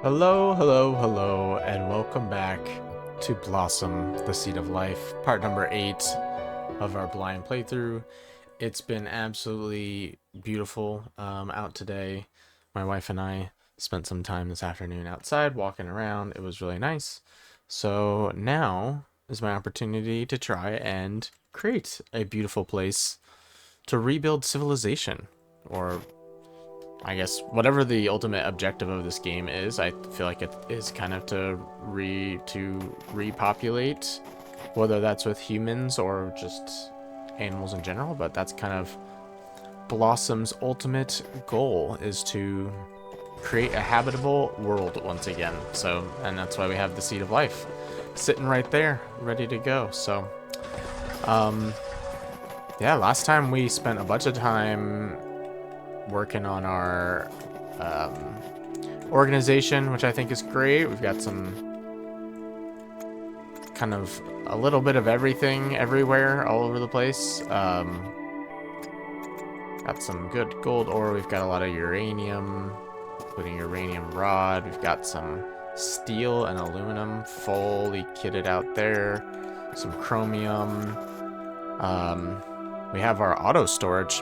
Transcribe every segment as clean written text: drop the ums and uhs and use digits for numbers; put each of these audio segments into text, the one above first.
Hello, hello, hello, and welcome back to Blossom, the Seed of Life, part number 8 of our blind playthrough. It's been absolutely beautiful out today. My wife and I spent some time this afternoon outside walking around. It was really nice. So now is my opportunity to try and create a beautiful place to rebuild civilization, or I guess whatever the ultimate objective of this game is. I feel like it is kind of to repopulate, whether that's with humans or just animals in general, but that's kind of Blossom's ultimate goal, is to create a habitable world once again. So, and that's why we have the Seed of Life sitting right there, ready to go. So, yeah, last time we spent a bunch of time working on our organization, which I think is great. We've got some kind of a little bit of everything everywhere, all over the place. Got some good gold ore. We've got a lot of uranium, including uranium rod. We've got some steel and aluminum fully kitted out there. Some chromium. We have our auto storage,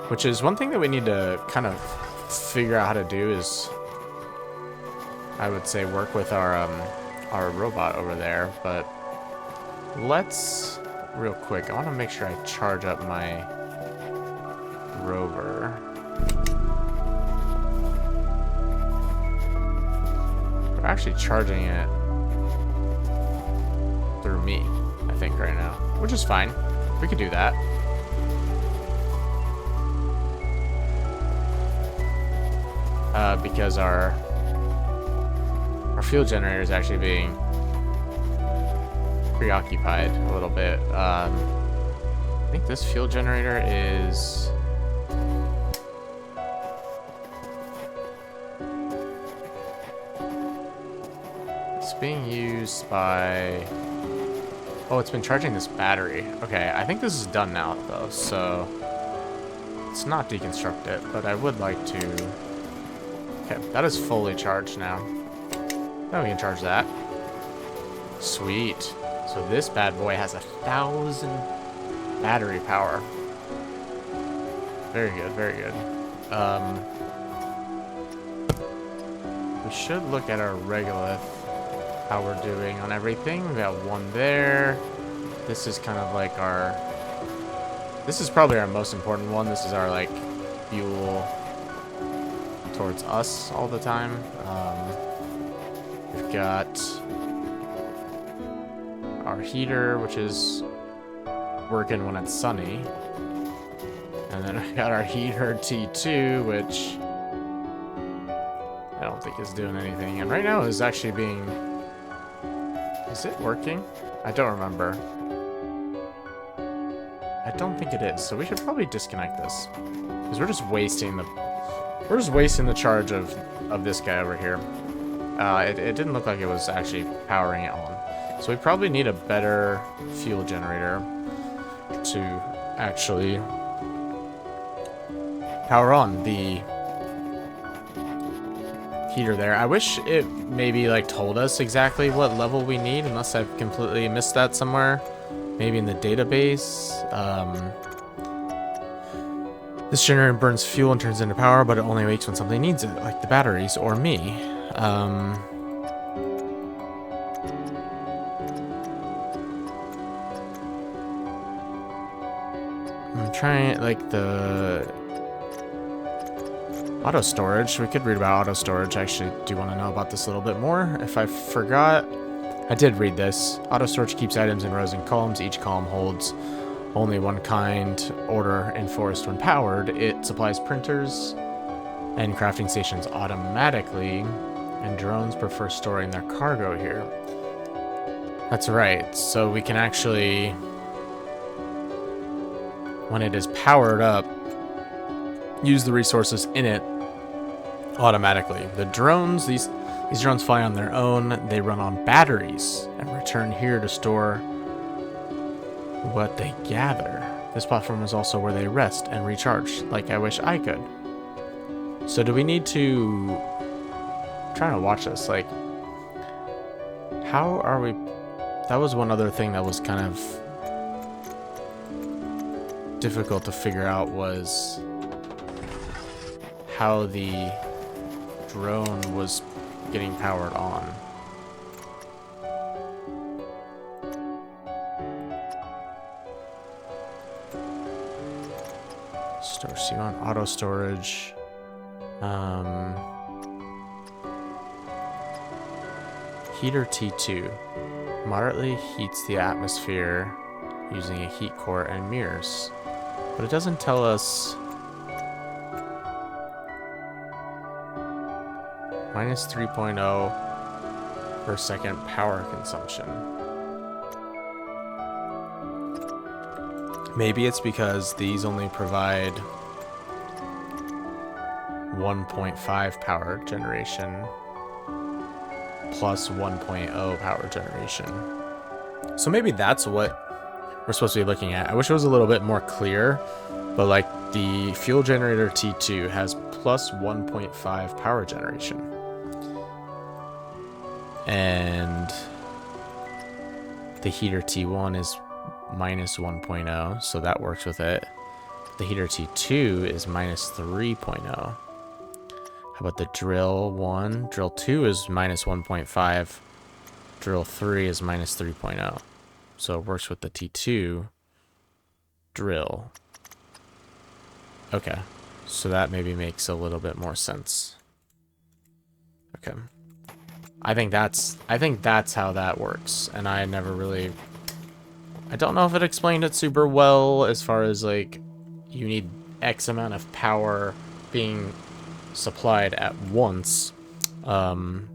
which is one thing that we need to kind of figure out how to do. Is, I would say, work with our robot over there. But let's, real quick, I want to make sure I charge up my rover. We're actually charging it through me, I think, right now, which is fine. We could do that. Because our fuel generator is actually being preoccupied a little bit. I think this fuel generator is... it's being used by... oh, it's been charging this battery. Okay, I think this is done now, though, so... let's not deconstruct it, but I would like to... okay, that is fully charged now. Now we can charge that. Sweet. So this bad boy has 1,000 battery power. Very good, very good. We should look at our regolith, how we're doing on everything. We got one there. This is kind of like our... this is probably our most important one. This is our, like, fuel towards us all the time. We've got our heater, which is working when it's sunny. And then we got our heater T2, which I don't think is doing anything. And right now is actually being... is it working? I don't remember. I don't think it is. So we should probably disconnect this, because we're just wasting the charge of this guy over here. It didn't look like it was actually powering it on. So we probably need a better fuel generator to actually power on the heater there. I wish it maybe, like, told us exactly what level we need, unless I've completely missed that somewhere. Maybe in the database. This generator burns fuel and turns into power, but it only wakes when something needs it, like the batteries or me. I'm trying, like, the auto storage. We could read about auto storage. I actually do want to know about this a little bit more. If I forgot, I did read this. Auto storage keeps items in rows and columns. Each column holds only one kind, order enforced when powered. It supplies printers and crafting stations automatically, and drones prefer storing their cargo here. That's right. So we can actually, when it is powered up, use the resources in it automatically. The drones, these drones fly on their own. They run on batteries and return here to store what they gather. This platform is also where they rest and recharge, like I wish I could. So do we need to trying to watch this. Like, how are we... That was one other thing that was kind of difficult to figure out, was how the drone was getting powered on. Store, so you want auto storage. Heater T2 moderately heats the atmosphere using a heat core and mirrors, but it doesn't tell us. Minus 3.0 per second power consumption. Maybe it's because these only provide 1.5 power generation plus 1.0 power generation. So maybe that's what we're supposed to be looking at. I wish it was a little bit more clear, but like the fuel generator T2 has plus 1.5 power generation. And the heater T1 is minus 1.0, so that works with it. The heater T2 is minus 3.0. How about the drill 1? Drill 2 is minus 1.5. Drill 3 is minus 3.0. So it works with the T2 drill. Okay, so that maybe makes a little bit more sense. Okay. I think that's how that works, and I never really... I don't know if it explained it super well as far as, like, you need X amount of power being supplied at once to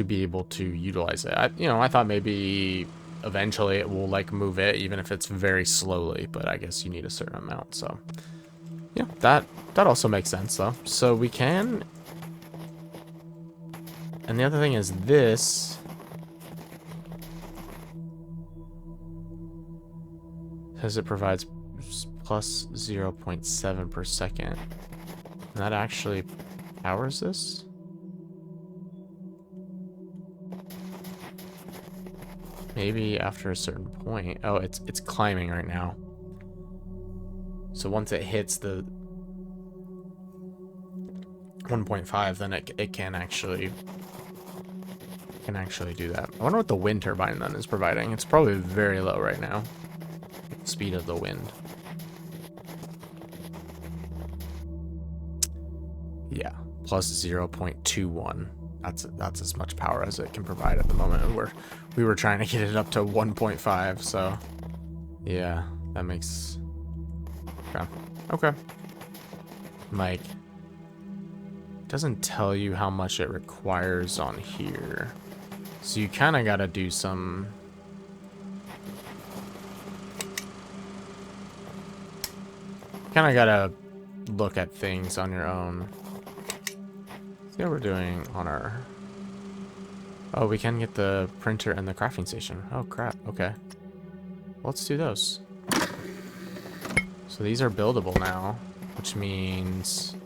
be able to utilize it. I thought maybe eventually it will, like, move it, even if it's very slowly, but I guess you need a certain amount, so... Yeah, that also makes sense, though. So we can... And the other thing is this says it provides plus 0.7 per second. And that actually powers this? Maybe after a certain point. Oh, it's climbing right now. So once it hits the 1.5, then it can actually do that. I wonder what the wind turbine then is providing. It's probably very low right now. Speed of the wind. Yeah, plus 0.21. That's as much power as it can provide at the moment. We were trying to get it up to 1.5, so yeah, that makes... Okay. Mike. Doesn't tell you how much it requires on here. So you kind of got to do some... Kind of got to look at things on your own. See how we're doing on our... Oh, we can get the printer and the crafting station. Oh, crap. Okay. Let's do those. So these are buildable now, which means...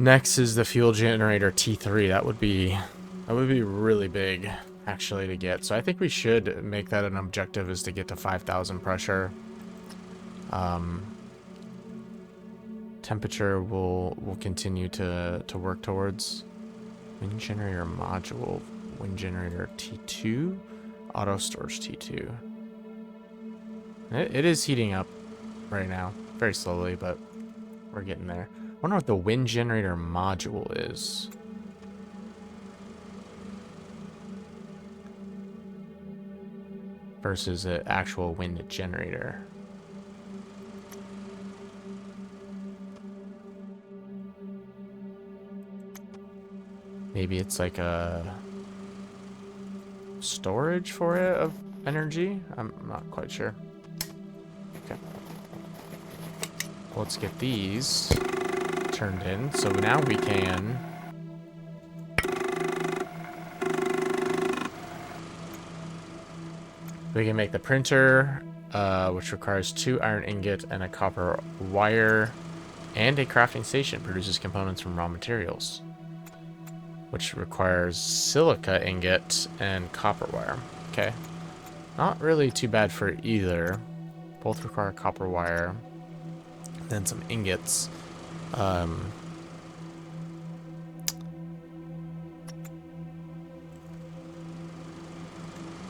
Next is the fuel generator T3. That would be really big, actually, to get. So I think we should make that an objective, is to get to 5,000 pressure. Temperature we'll continue to work towards. Wind generator module, wind generator T2, auto storage T2. It is heating up right now, very slowly, but we're getting there. I wonder what the wind generator module is. Versus an actual wind generator. Maybe it's like a storage for it of energy? I'm not quite sure. Okay. Let's get these turned in. So now we can... We can make the printer, which requires 2 iron ingot and a copper wire, And a crafting station produces components from raw materials, which requires silica ingot and copper wire. Okay. Not really too bad for either. Both require copper wire. Then some ingots.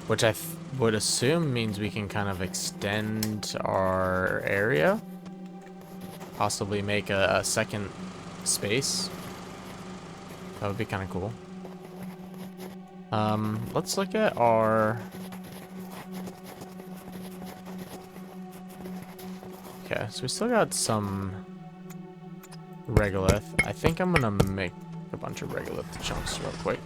Which I would assume means we can kind of extend our area. Possibly make a second space. That would be kind of cool. Let's look at our... Okay, so we still got some regolith. I think I'm gonna make a bunch of regolith chunks real quick.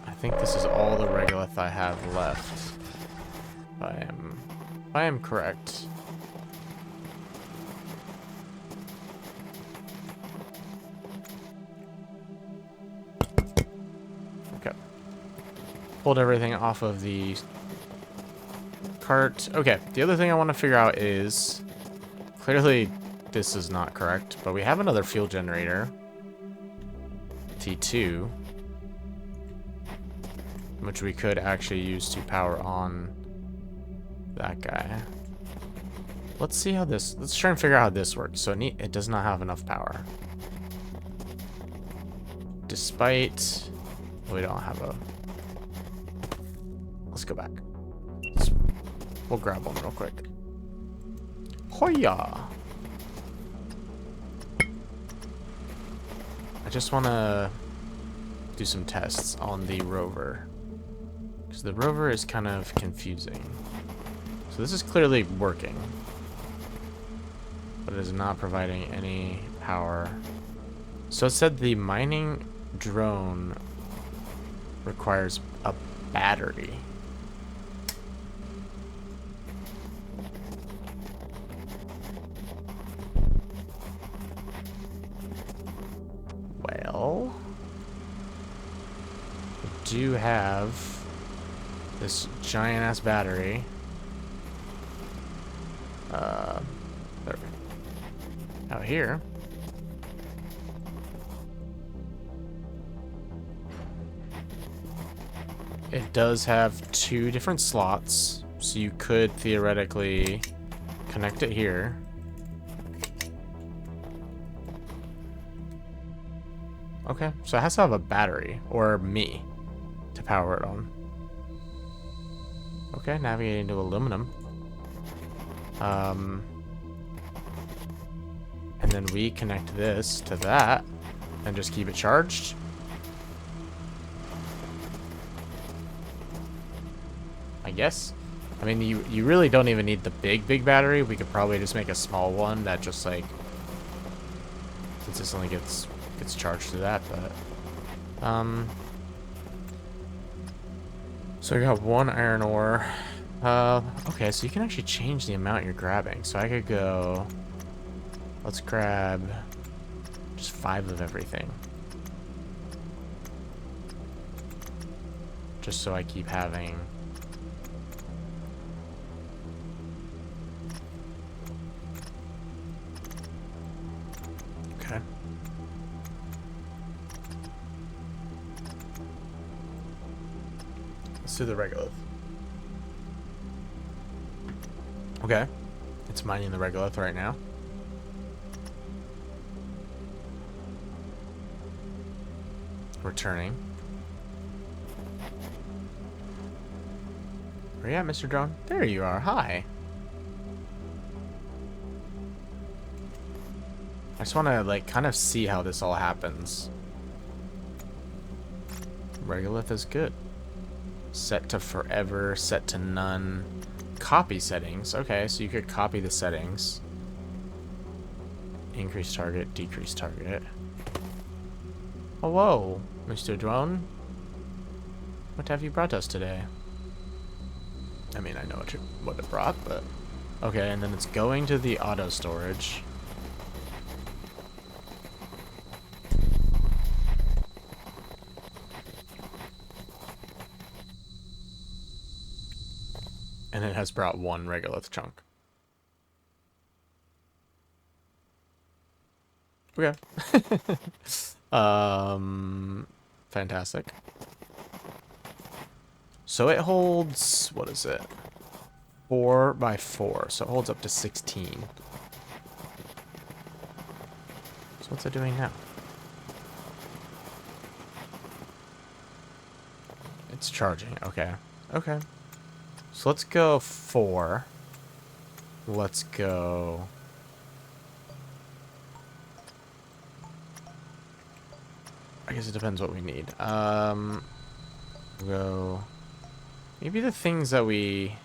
I think this is all the regolith I have left. If I am correct. Okay. Pulled everything off of the cart. Okay, the other thing I want to figure out is... Clearly, this is not correct, but we have another fuel generator. T2. Which we could actually use to power on that guy. Let's see how this... Let's try and figure out how this works. So it does not have enough power. Despite... We don't have a... Let's go back. We'll grab one real quick. Hoya! I just want to do some tests on the rover. Because the rover is kind of confusing. So this is clearly working. But it is not providing any power. So it said the mining drone requires a battery. Well, we do have this giant ass battery. There. Out here. It does have 2 different slots, so you could theoretically connect it here. Okay, so it has to have a battery, or me, to power it on. Okay, navigating to aluminum. And then we connect this to that, and just keep it charged. I guess. I mean, you really don't even need the big battery. We could probably just make a small one that just, like, consistently gets charged to that, but so I got 1 iron ore. Okay, so you can actually change the amount you're grabbing. So I could go, let's grab just 5 of everything, just so I keep having. Okay. Let's do the regolith. Okay. It's mining the regolith right now. Returning. Where you at, Mr. Drone? There you are. Hi. I just want to, like, kind of see how this all happens. Regolith is good. Set to forever, set to none. Copy settings. Okay, so you could copy the settings. Increase target, decrease target. Hello, Mr. Drone. What have you brought us today? I mean, I know what it brought, but... Okay, and then it's going to the auto storage. And it has brought one regolith chunk. Okay. Fantastic. So it holds, what is it? 4 by 4, so it holds up to 16. So what's it doing now? It's charging, okay. Okay. So let's go 4. Let's go... I guess it depends what we need. We'll go... Maybe the things that we...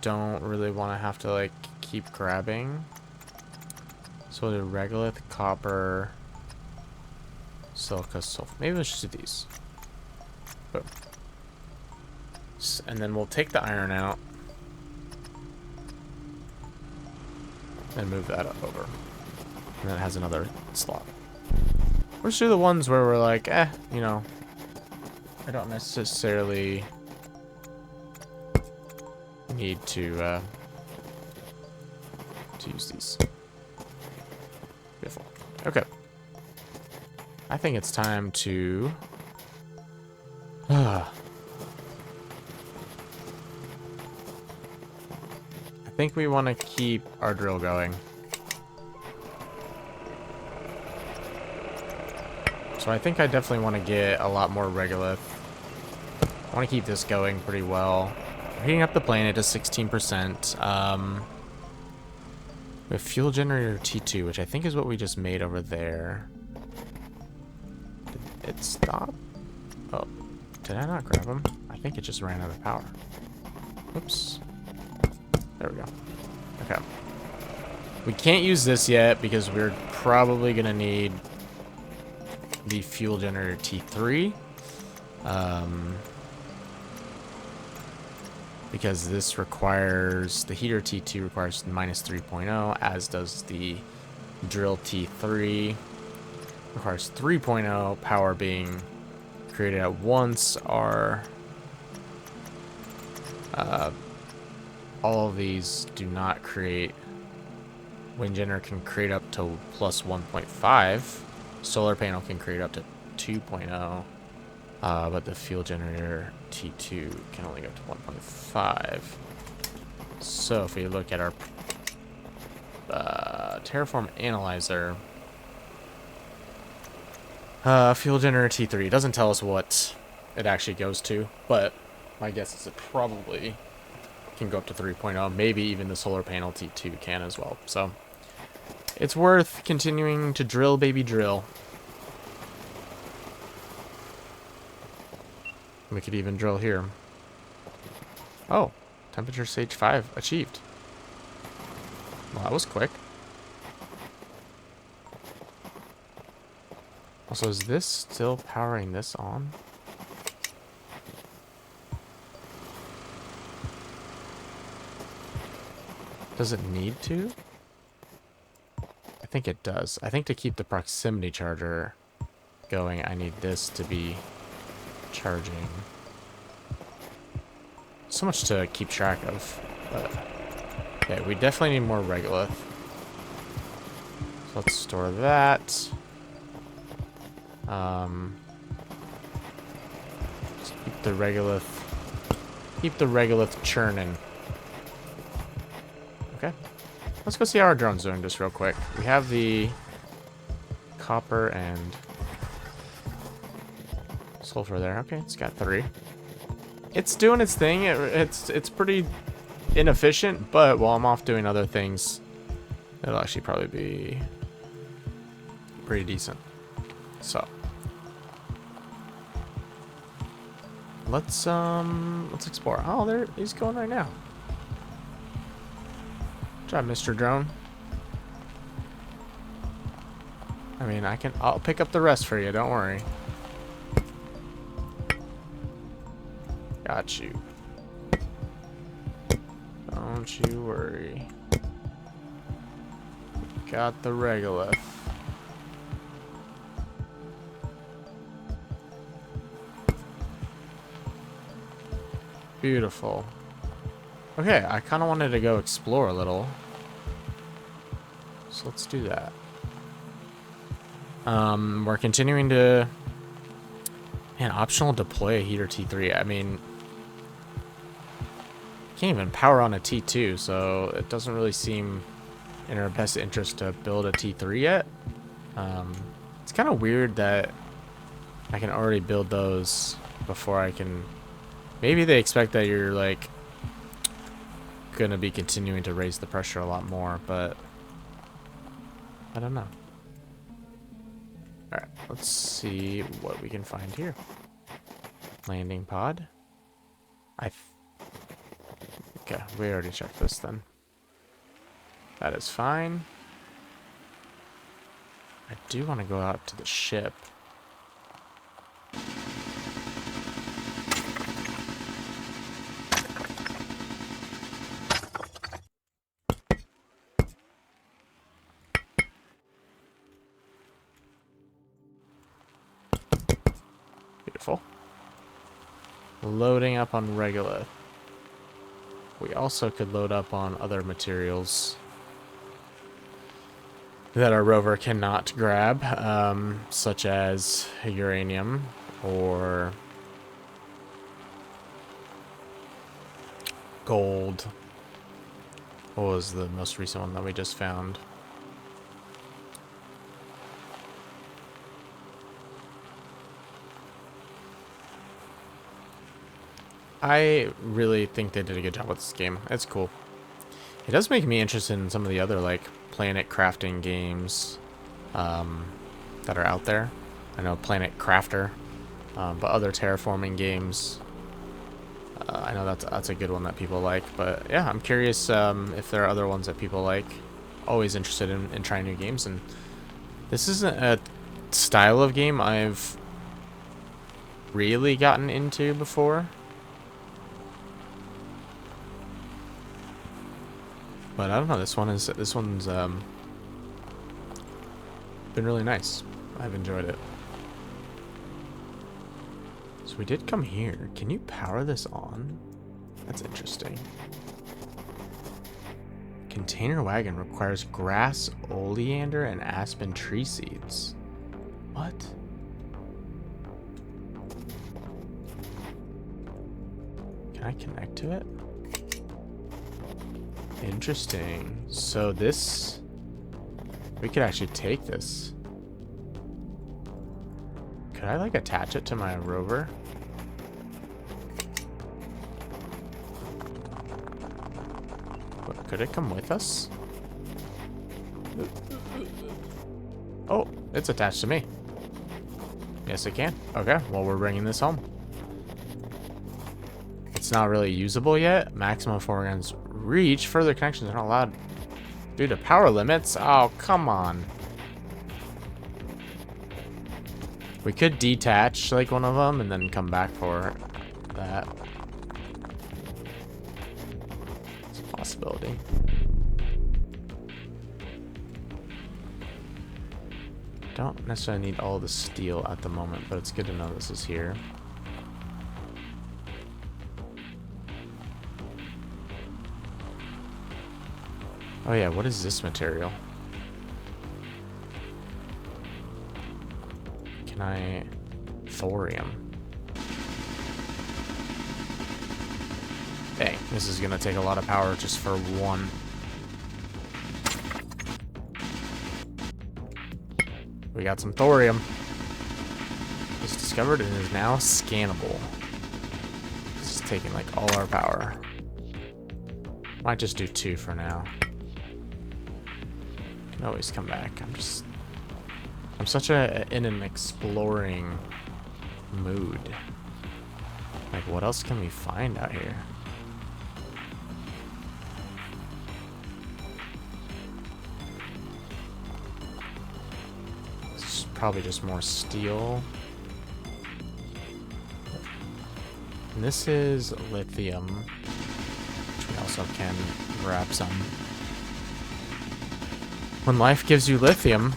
don't really want to have to, like, keep grabbing. So the regolith, copper, silica, sulfur. Maybe let's just do these. Boom. And then we'll take the iron out. And move that up over. And then it has another slot. We'll just do the ones where we're like, you know, I don't necessarily need to use these. Beautiful. Okay. I think it's time to... I think we want to keep our drill going. So I think I definitely want to get a lot more regolith. I want to keep this going pretty well. We're heating up the planet to 16%. We have fuel generator T2, which I think is what we just made over there. Did it stop? Oh, did I not grab him? I think it just ran out of power. Oops. There we go. Okay. We can't use this yet because we're probably going to need the fuel generator T3. Because this requires, the heater T2 requires minus 3.0, as does the drill T3. Requires 3.0, power being created at once. Are all of these do not create. Wind generator can create up to plus 1.5. Solar panel can create up to 2.0. But the fuel generator T2 can only go to 1.5. So if we look at our Terraform analyzer, fuel generator T3 doesn't tell us what it actually goes to, but my guess is it probably can go up to 3.0. Maybe even the solar panel T2 can as well. So it's worth continuing to drill, baby, drill. We could even drill here. Oh, temperature stage 5 achieved. Well, that was quick. Also, is this still powering this on? Does it need to? I think it does. I think to keep the proximity charger going, I need this to be charging. So much to keep track of. But okay, we definitely need more regolith. So let's store that. Let's keep the regolith. Keep the regolith churning. Okay. Let's go see how our drone's doing just real quick. We have the copper and sulfur there. Okay, it's got 3. It's doing its thing. It's pretty inefficient, but while I'm off doing other things, it'll actually probably be pretty decent. So let's explore. Oh, there he's going right now. Good job, Mr. Drone. I mean, I'll pick up the rest for you, don't worry. Got you. Don't you worry. Got the regolith. Beautiful. Okay, I kind of wanted to go explore a little. So let's do that. We're continuing to... Man, optional deploy a heater T3. I mean... Can't even power on a T2, so it doesn't really seem in our best interest to build a T3 yet. It's kind of weird that I can already build those before I can... Maybe they expect that you're, like, gonna be continuing to raise the pressure a lot more, but... I don't know. Alright, let's see what we can find here. Landing pod. Okay, we already checked this then. That is fine. I do want to go out to the ship. Beautiful. Loading up on regolith. We also could load up on other materials that our rover cannot grab, such as uranium or gold. What was the most recent one that we just found? I really think they did a good job with this game. It's cool. It does make me interested in some of the other, like, planet crafting games that are out there. I know Planet Crafter, but other terraforming games. I know that's a good one that people like. But yeah, I'm curious if there are other ones that people like. Always interested in trying new games. And this isn't a style of game I've really gotten into before. But I don't know, this one's been really nice. I've enjoyed it. So we did come here. Can you power this on? That's interesting. Container wagon requires grass, oleander, and aspen tree seeds. What? Can I connect to it? Interesting. So this... We could actually take this. Could I, like, attach it to my rover? What, could it come with us? Oh, it's attached to me. Yes, it can. Okay, well, we're bringing this home. It's not really usable yet. Maximum foregrounds reach. Further connections are not allowed due to power limits. Oh, come on. We could detach like one of them and then come back for that. It's a possibility. Don't necessarily need all the steel at the moment, but it's good to know this is here. Oh yeah, what is this material? Can I... Thorium. Dang, this is gonna take a lot of power just for one. We got some thorium. It's discovered and is now scannable. This is taking like all our power. Might just do 2 for now. Can always come back. I'm such in an exploring mood. Like, what else can we find out here? This is probably just more steel. And this is lithium, which we also can grab some. When life gives you lithium,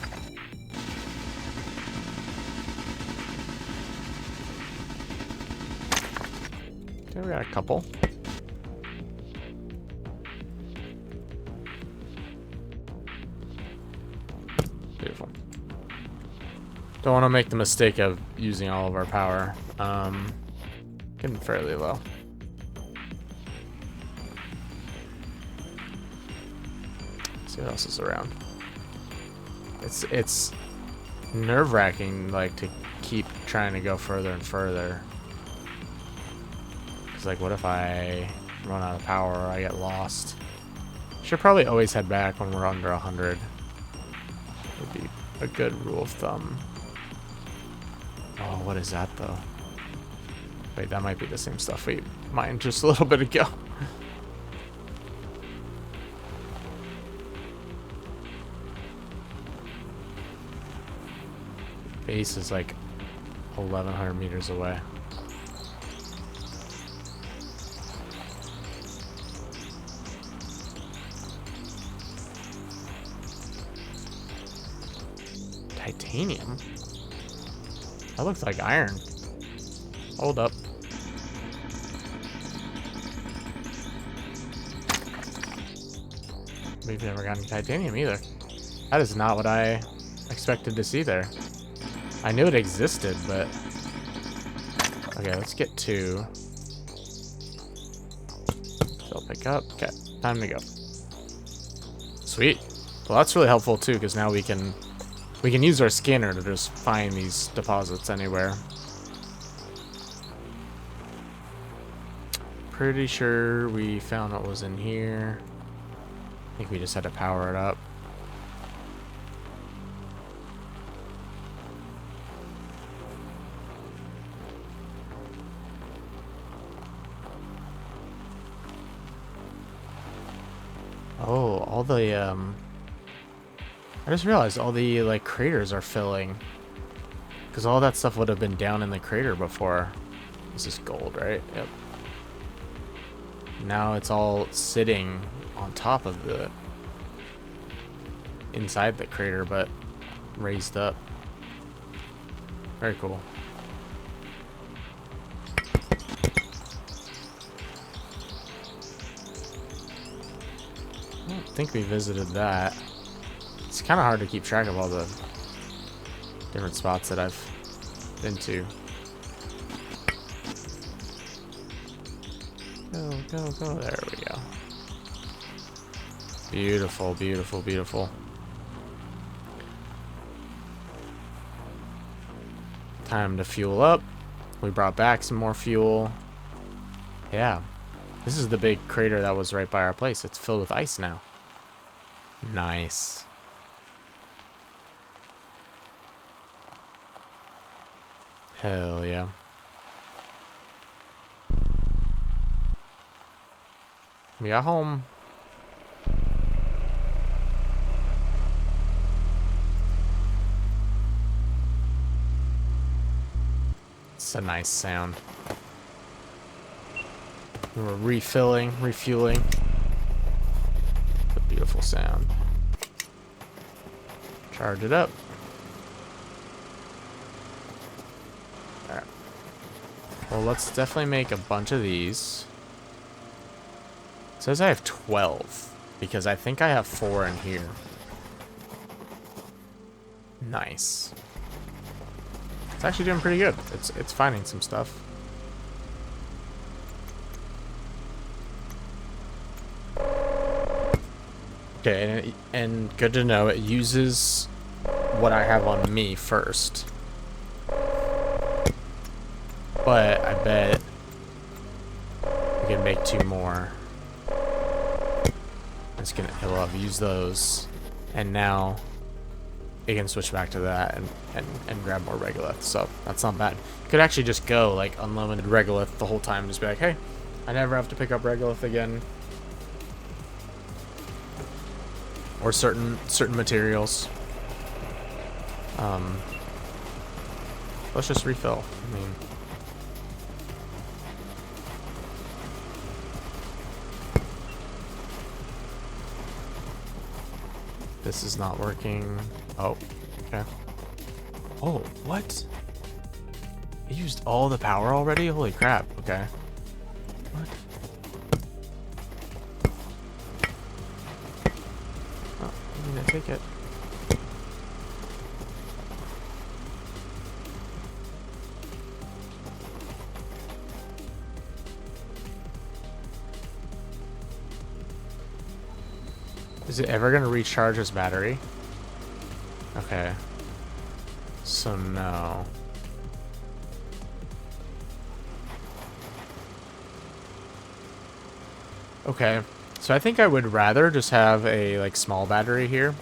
Okay, we got a couple. Beautiful. Don't want to make the mistake of using all of our power. Getting fairly low. Let's see what else is around. It's nerve-wracking, like, to keep trying to go further and further. It's like, what if I run out of power or I get lost? Should probably always head back when we're under 100. Would be a good rule of thumb. Oh, what is that though? Wait, that might be the same stuff we mined just a little bit ago. Base is like 1,100 meters away. Titanium? That looks like iron. Hold up. We've never gotten titanium either. That is not what I expected to see there. I knew it existed, but... Okay, let's get 2. Fill pick up. Okay, time to go. Sweet. Well, that's really helpful too, because now we can use our scanner to just find these deposits anywhere. Pretty sure we found what was in here. I think we just had to power it up. Oh, all the, I just realized all the, like, craters are filling. Because all that stuff would have been down in the crater before. This is gold, right? Yep. Now it's all sitting on top of the... inside the crater, but raised up. Very cool. I don't think we visited that. It's kind of hard to keep track of all the different spots that I've been to. Go, go, go. There we go. Beautiful, beautiful, beautiful. Time to fuel up. We brought back some more fuel. Yeah. This is the big crater that was right by our place. It's filled with ice now. Nice. Hell yeah. We got home. It's a nice sound. We're refueling. A beautiful sound. Charge it up. Alright. Well, let's definitely make a bunch of these. It says I have 12, because I think I have 4 in here. Nice. It's actually doing pretty good. It's finding some stuff. Okay, and good to know, it uses what I have on me first. But I bet we can make 2 more. It'll have used those, and now it can switch back to that and grab more regolith. So that's not bad. Could actually just go like unlimited regolith the whole time, and just be like, hey, I never have to pick up regolith again. Or certain materials. Let's just refill. I mean, this is not working. Oh, okay. Oh, what? It used all the power already? Holy crap. Okay. Oh, I'm gonna take it. Is it ever gonna recharge his battery? Okay. So no. Okay. So I think I would rather just have a like small battery here.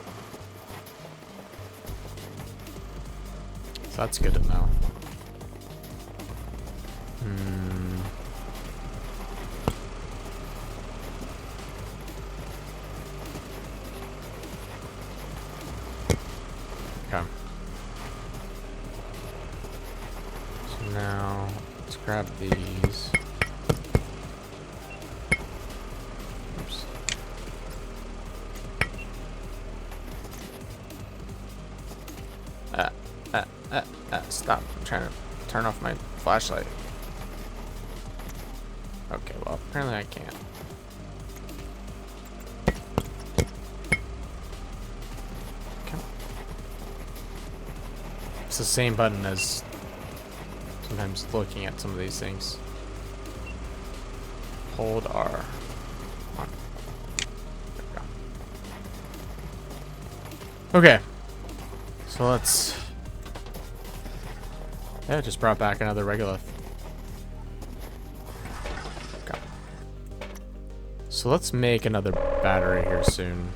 So that's good to know. Okay. So now let's grab these. Oops. Stop. I'm trying to turn off my flashlight. Okay, well, apparently I can't. Okay. It's the same button as sometimes looking at some of these things. Hold R. Come on. There we go. Okay. So let's... Yeah, it just brought back another regolith. Okay. So let's make another battery here soon.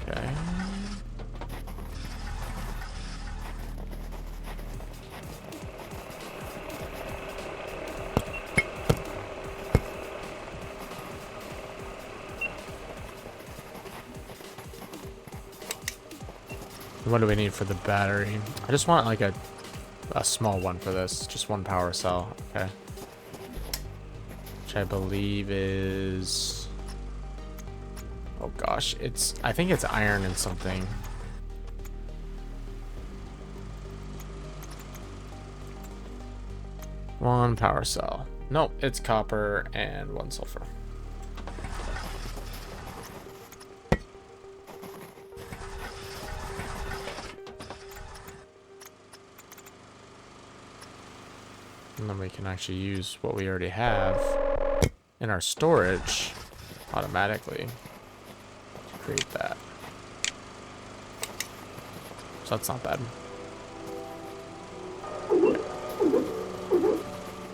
Okay. What do we need for the battery? I just want like a small one for this. Just one power cell. Okay. Which I believe is... Oh gosh, it's... I think it's iron and something. One power cell. Nope, it's copper and one sulfur. And then we can actually use what we already have in our storage automatically to create that. So that's not bad.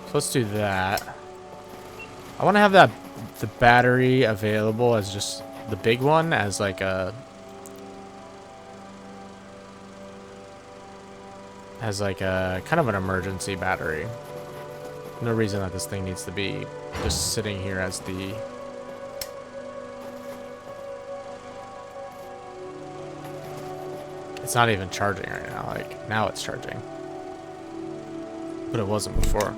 So let's do that. I want to have the battery available as just the big one as like a kind of an emergency battery. No reason that this thing needs to be just sitting here as the... It's not even charging right now. Like, now it's charging. But it wasn't before.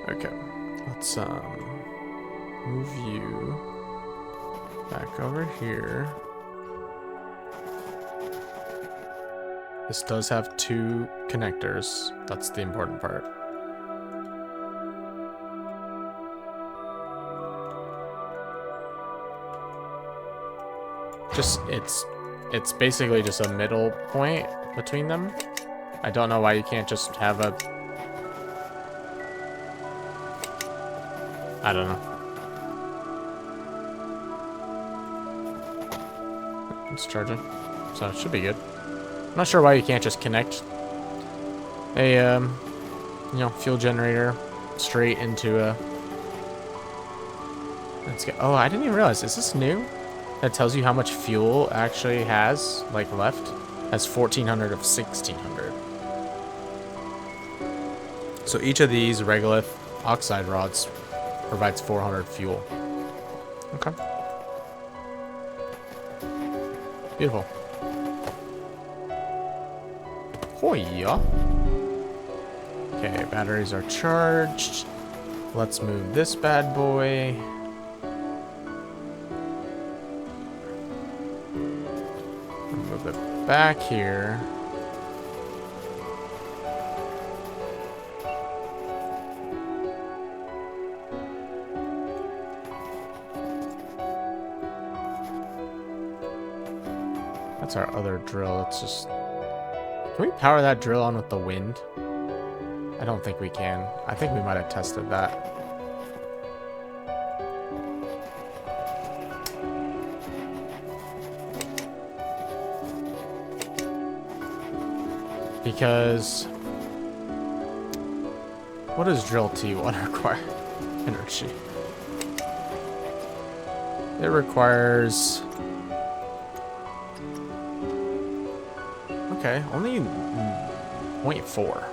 Okay. Let's move you back over here. This does have 2 connectors. That's the important part. Just, it's basically just a middle point between them. I don't know why you can't just have a... I don't know. It's charging. So it should be good. I'm not sure why you can't just connect a, you know, fuel generator straight into a... Let's go. Oh, I didn't even realize. Is this new? That tells you how much fuel actually has, like, left. Has 1,400 of 1,600. So each of these regolith oxide rods provides 400 fuel. Okay. Beautiful. Oh yeah. Okay, batteries are charged. Let's move this bad boy. back here. That's our other drill. It's just... Can we power that drill on with the wind? I don't think we can. I think we might have tested that. Because... What does drill T1 require? Energy. It requires... Okay, only 0.4.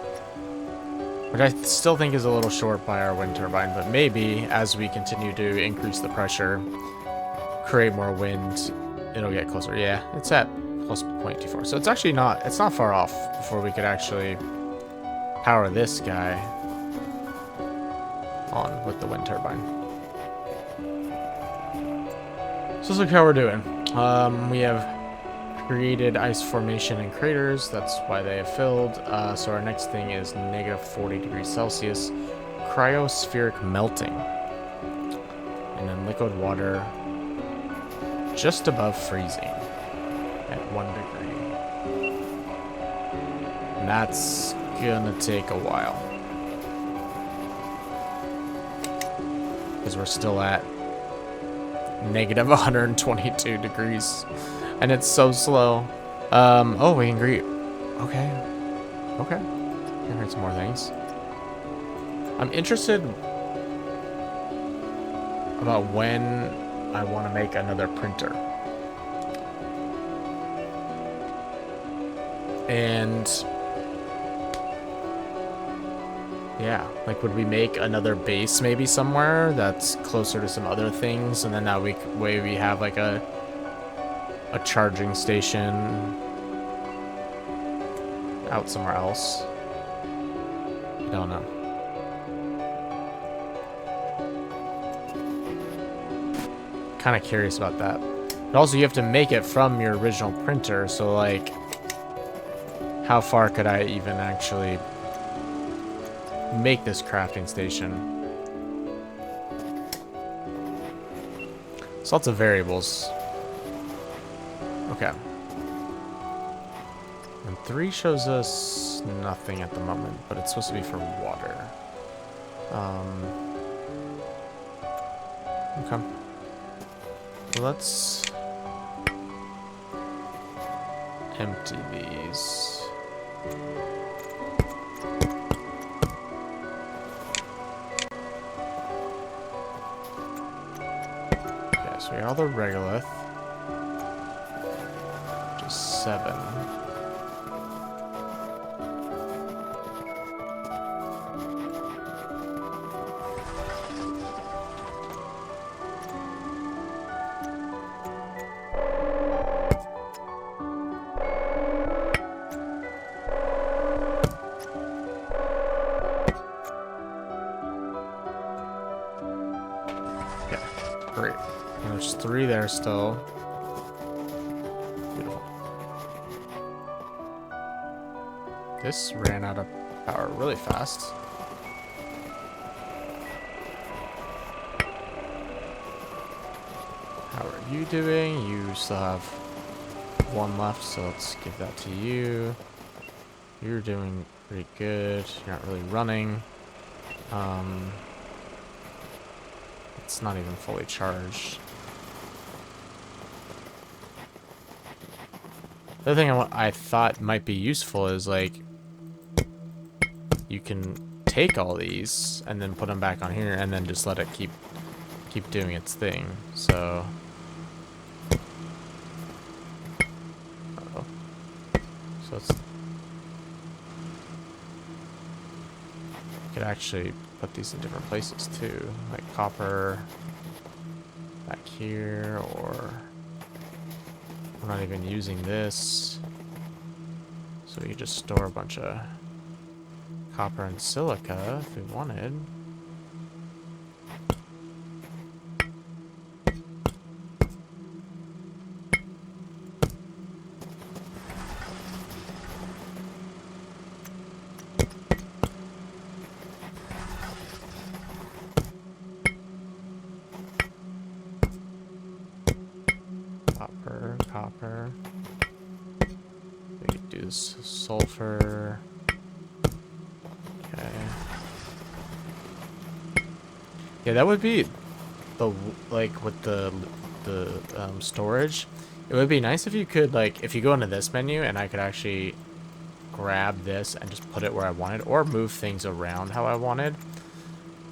Which I still think is a little short by our wind turbine, but maybe as we continue to increase the pressure, create more wind, it'll get closer. Yeah, it's at plus 0.24. So it's actually not, it's not far off before we could actually power this guy on with the wind turbine. So let's look how we're doing. We have created ice formation and craters. That's why they have filled. So our next thing is negative 40 degrees Celsius, cryospheric melting, and then liquid water just above freezing at 1 degree. And that's gonna take a while because we're still at negative 122 degrees. And it's so slow. Oh, we can greet. Okay. Okay. We can create some more things. I'm interested about when I want to make another printer. And... yeah, like would we make another base maybe somewhere that's closer to some other things, and then that way we have like a charging station out somewhere else. I don't know. Kind of curious about that. But also you have to make it from your original printer, so like how far could I even actually make this crafting station? There's lots of variables. Okay. And 3 shows us nothing at the moment, but it's supposed to be for water. Okay. Let's empty these. Okay, so we got all the regolith. 7. Okay, great. And there's 3 there still. This ran out of power really fast. How are you doing? You still have 1 left, so let's give that to you. You're doing pretty good. You're not really running. It's not even fully charged. The other thing I thought might be useful is like you can take all these and then put them back on here and then just let it keep doing its thing. So so it's, you could actually put these in different places too, like copper back here, or we're not even using this, so we could just store a bunch of copper and silica if we wanted. sulfur. We could do sulfur. Okay. Yeah, that would be the like with the storage. It would be nice if you could, like, if you go into this menu and I could actually grab this and just put it where I wanted, or move things around how I wanted.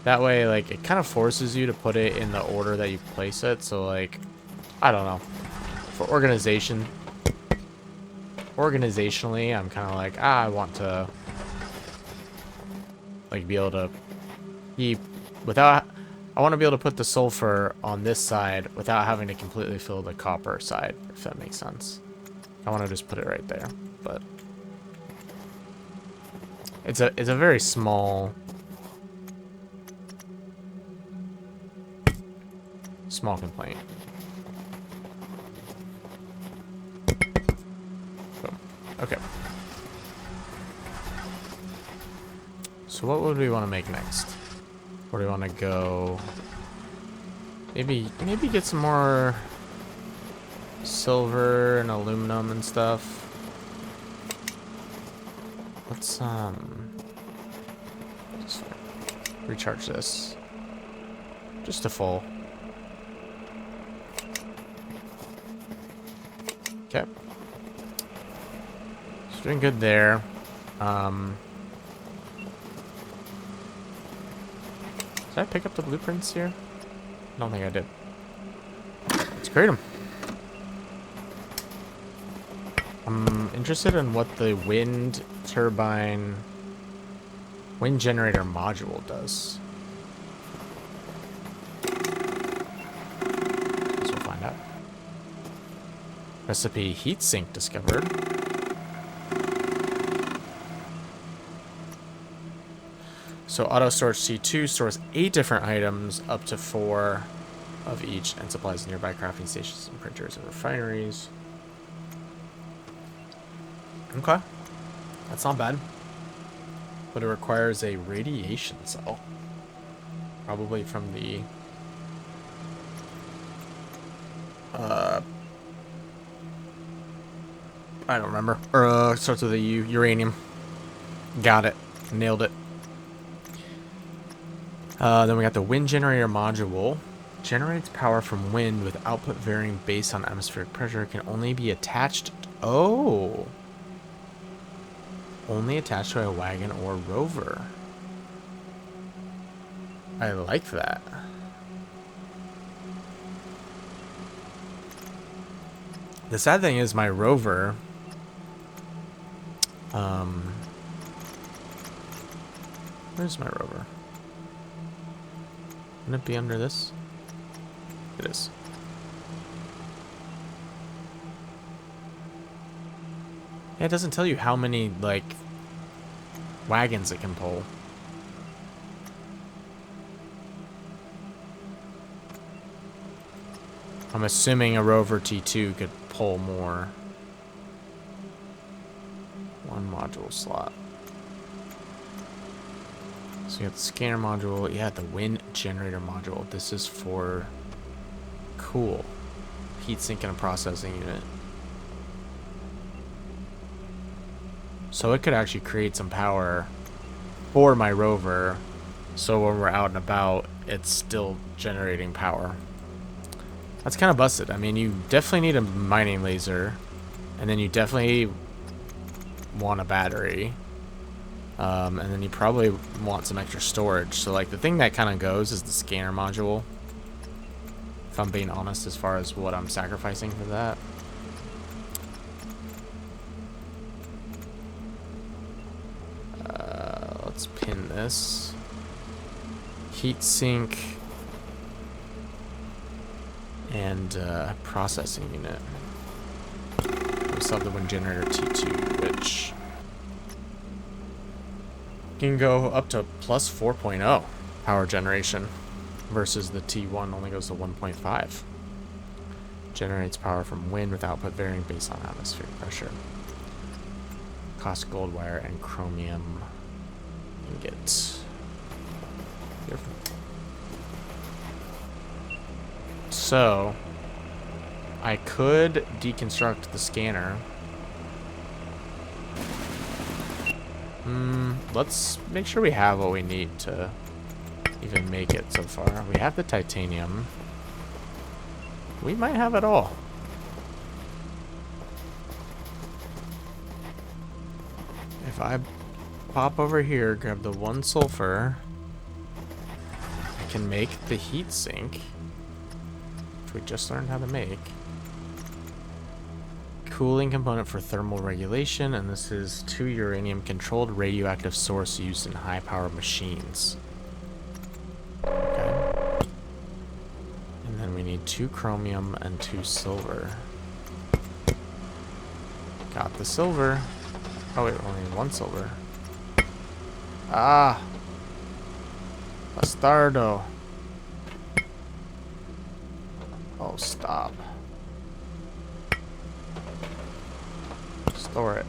That way, like, it kind of forces you to put it in the order that you place it. So, like, I don't know. For organizationally, I'm kind of like, I want to, like, be able to keep without. I want to be able to put the sulfur on this side without having to completely fill the copper side, if that makes sense. I want to just put it right there, but it's a very small complaint. Boom. Okay. So what would we want to make next? Where do we want to go? Maybe get some more silver and aluminum and stuff. Let's just recharge this just to full. Okay. So doing good there. Did I pick up the blueprints here? I don't think I did. Let's create them. I'm interested in what the wind generator module does. Guess we'll find out. Recipe heatsink discovered. So auto storage C2 stores 8 different items, up to 4 of each, and supplies nearby crafting stations and printers and refineries. Okay. That's not bad. But it requires a radiation cell. Probably from the I don't remember. It starts with a U. Uranium. Got it. Nailed it. Then we got the wind generator module. Generates power from wind with output varying based on atmospheric pressure. Can only be attached. Oh. Only attached to a wagon or rover. I like that. The sad thing is my rover. Where's my rover? Wouldn't it be under this? It is. Yeah, it doesn't tell you how many, like, wagons it can pull. I'm assuming a rover T2 could pull more. 1 module slot. So you got the scanner module. Yeah, the wind generator module. This is for cool heatsink and a processing unit. So it could actually create some power for my rover. So when we're out and about, it's still generating power. That's kind of busted. I mean, you definitely need a mining laser, and then you definitely want a battery. And then you probably want some extra storage. So, like, the thing that kind of goes is the scanner module. If I'm being honest as far as what I'm sacrificing for that. Let's pin this. Heatsink. And processing unit. We still have the wind generator T2, which can go up to plus 4.0 power generation versus the T1 only goes to 1.5. Generates power from wind with output varying based on atmospheric pressure. Cost gold wire and chromium ingot. So I could deconstruct the scanner. Let's make sure we have what we need to even make it so far. We have the titanium. We might have it all. If I pop over here, grab the 1 sulfur, I can make the heat sink, which we just learned how to make. Cooling component for thermal regulation, and this is 2 uranium controlled radioactive source used in high power machines. Okay. And then we need 2 chromium and 2 silver. Got the silver. Oh wait, we only need 1 silver. Ah! Bastardo. Oh, stop. Store it.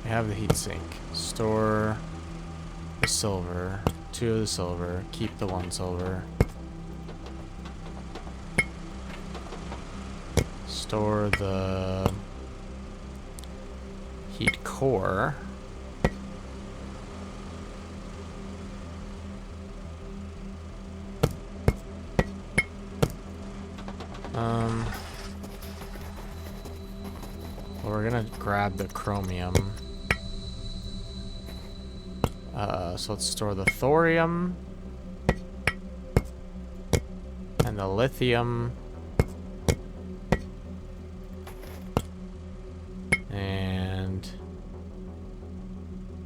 We have the heatsink. Store the silver. 2 of the silver. Keep the 1 silver. Store the heat core. Well, we're gonna grab the chromium. So let's store the thorium and the lithium. And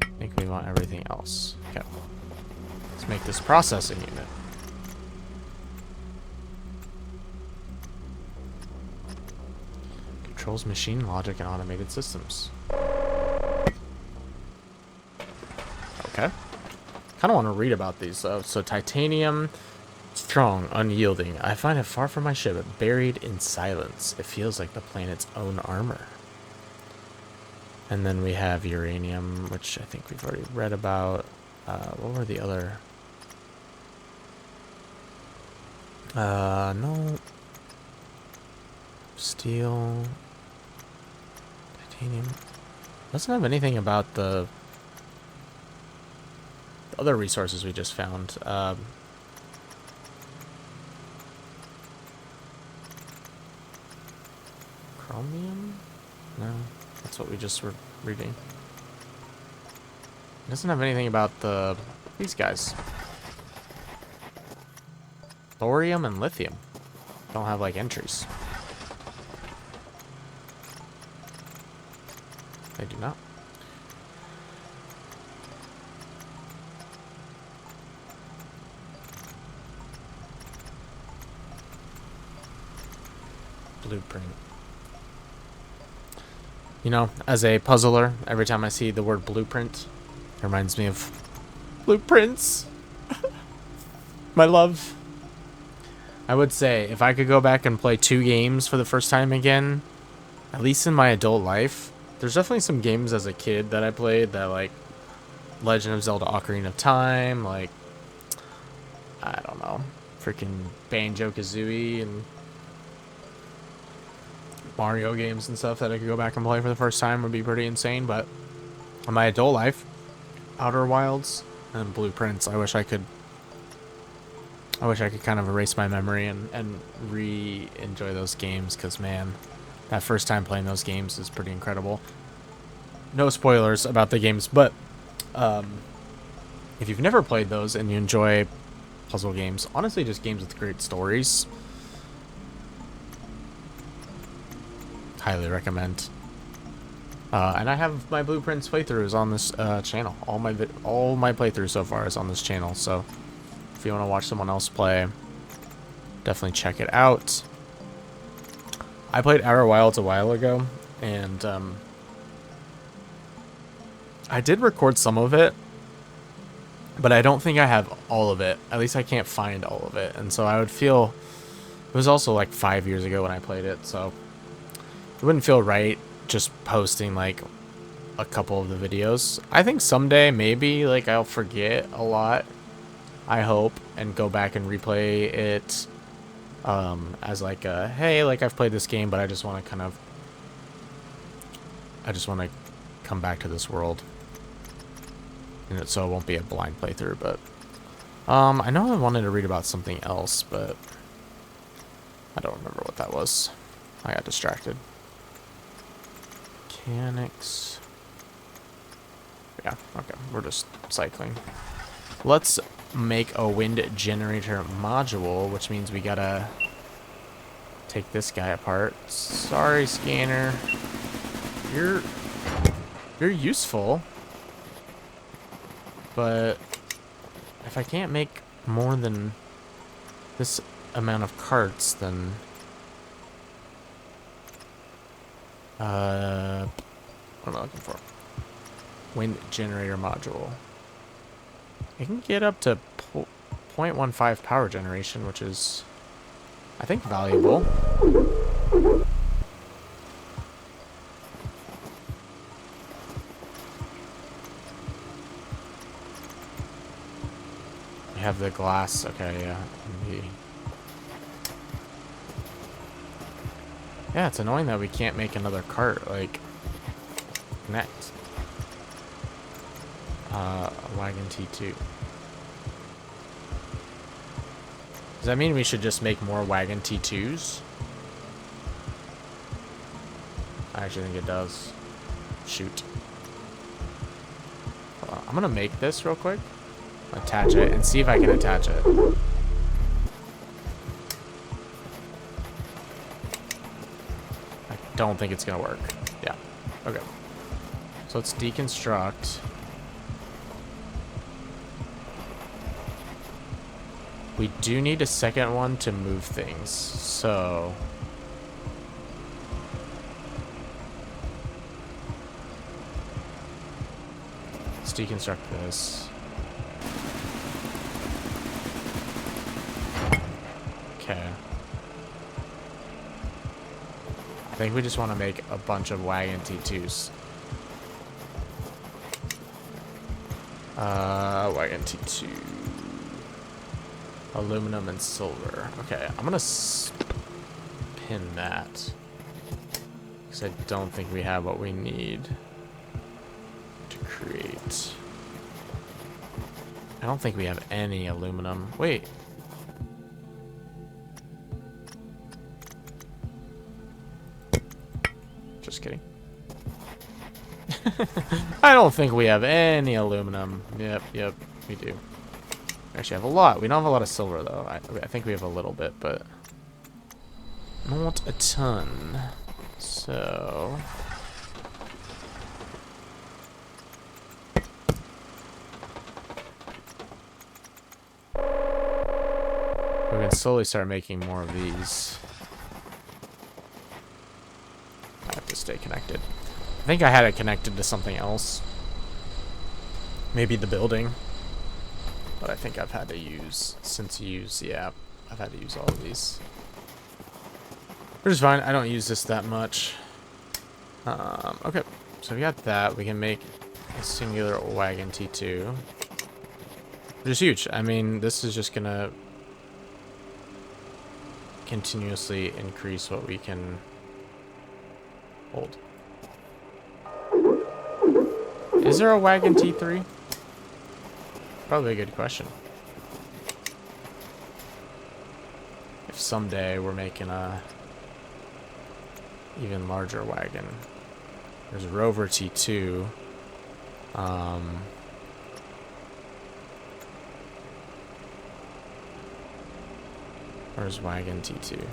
I think we want everything else. Okay. Let's make this processing unit. Controls machine logic and automated systems. Okay. Kind of want to read about these though. So titanium, strong, unyielding. I find it far from my ship, buried in silence. It feels like the planet's own armor. And then we have uranium, which I think we've already read about. What were the other? No. Steel. Titanium. Doesn't have anything about the other resources we just found. Chromium? No. That's what we just were reading. It doesn't have anything about these guys. Thorium and lithium. Don't have like entries. They do not. Blueprint. You know, as a puzzler, every time I see the word blueprint, it reminds me of blueprints. My love. I would say, if I could go back and play 2 games for the first time again, at least in my adult life, there's definitely some games as a kid that I played that, like, Legend of Zelda Ocarina of Time, like, I don't know, freaking Banjo-Kazooie and Mario games and stuff that I could go back and play for the first time would be pretty insane. But in my adult life, Outer Wilds and Blueprints, I wish I could kind of erase my memory and re-enjoy those games, because man, that first time playing those games is pretty incredible. No spoilers about the games, but if you've never played those and you enjoy puzzle games, honestly just games with great stories, highly recommend. And I have my Blueprints playthroughs on this channel. All my playthroughs so far is on this channel, so if you want to watch someone else play, definitely check it out. I played Outer Wilds a while ago, and I did record some of it, but I don't think I have all of it. At least I can't find all of it, and so I would feel... It was also like 5 years ago when I played it, so it wouldn't feel right just posting like a couple of the videos. I think someday maybe like I'll forget a lot I hope, and go back and replay it as like a, hey, like I've played this game, but I just want to come back to this world. And so it won't be a blind playthrough, but I know I wanted to read about something else, but I don't remember what that was. I got distracted. Mechanics. Yeah, okay, we're just cycling. Let's make a wind generator module, which means we gotta take this guy apart. Sorry, scanner. You're useful. But if I can't make more than this amount of carts, then what am I looking for? Wind generator module. It can get up to 0.15 power generation, which is, I think, valuable. We have the glass. Okay, yeah. Yeah, it's annoying that we can't make another cart, like, connect. Wagon T2. Does that mean we should just make more wagon T2s? I actually think it does. Shoot. I'm gonna make this real quick. Attach it and see if I can attach it. I don't think it's gonna work. Yeah. Okay. So let's deconstruct. We do need a second one to move things, so let's deconstruct this. Okay. I think we just want to make a bunch of wagon T2s. Wagon T2. Aluminum and silver. Okay, I'm gonna pin that. Because I don't think we have what we need to create. I don't think we have any aluminum. Wait. Just kidding. I don't think we have any aluminum. Yep, we do. We actually have a lot. We don't have a lot of silver, though. I think we have a little bit, but not a ton. So we can slowly start making more of these. I have to stay connected. I think I had it connected to something else. Maybe the building. But I think I've had to use, yeah, I've had to use all of these. Which is fine, I don't use this that much. Okay, so we got that. We can make a singular wagon T2. Which is huge. I mean, this is just gonna continuously increase what we can hold. Is there a wagon T3? Probably a good question. If someday we're making a even larger wagon. There's a rover T2. Where's wagon T2?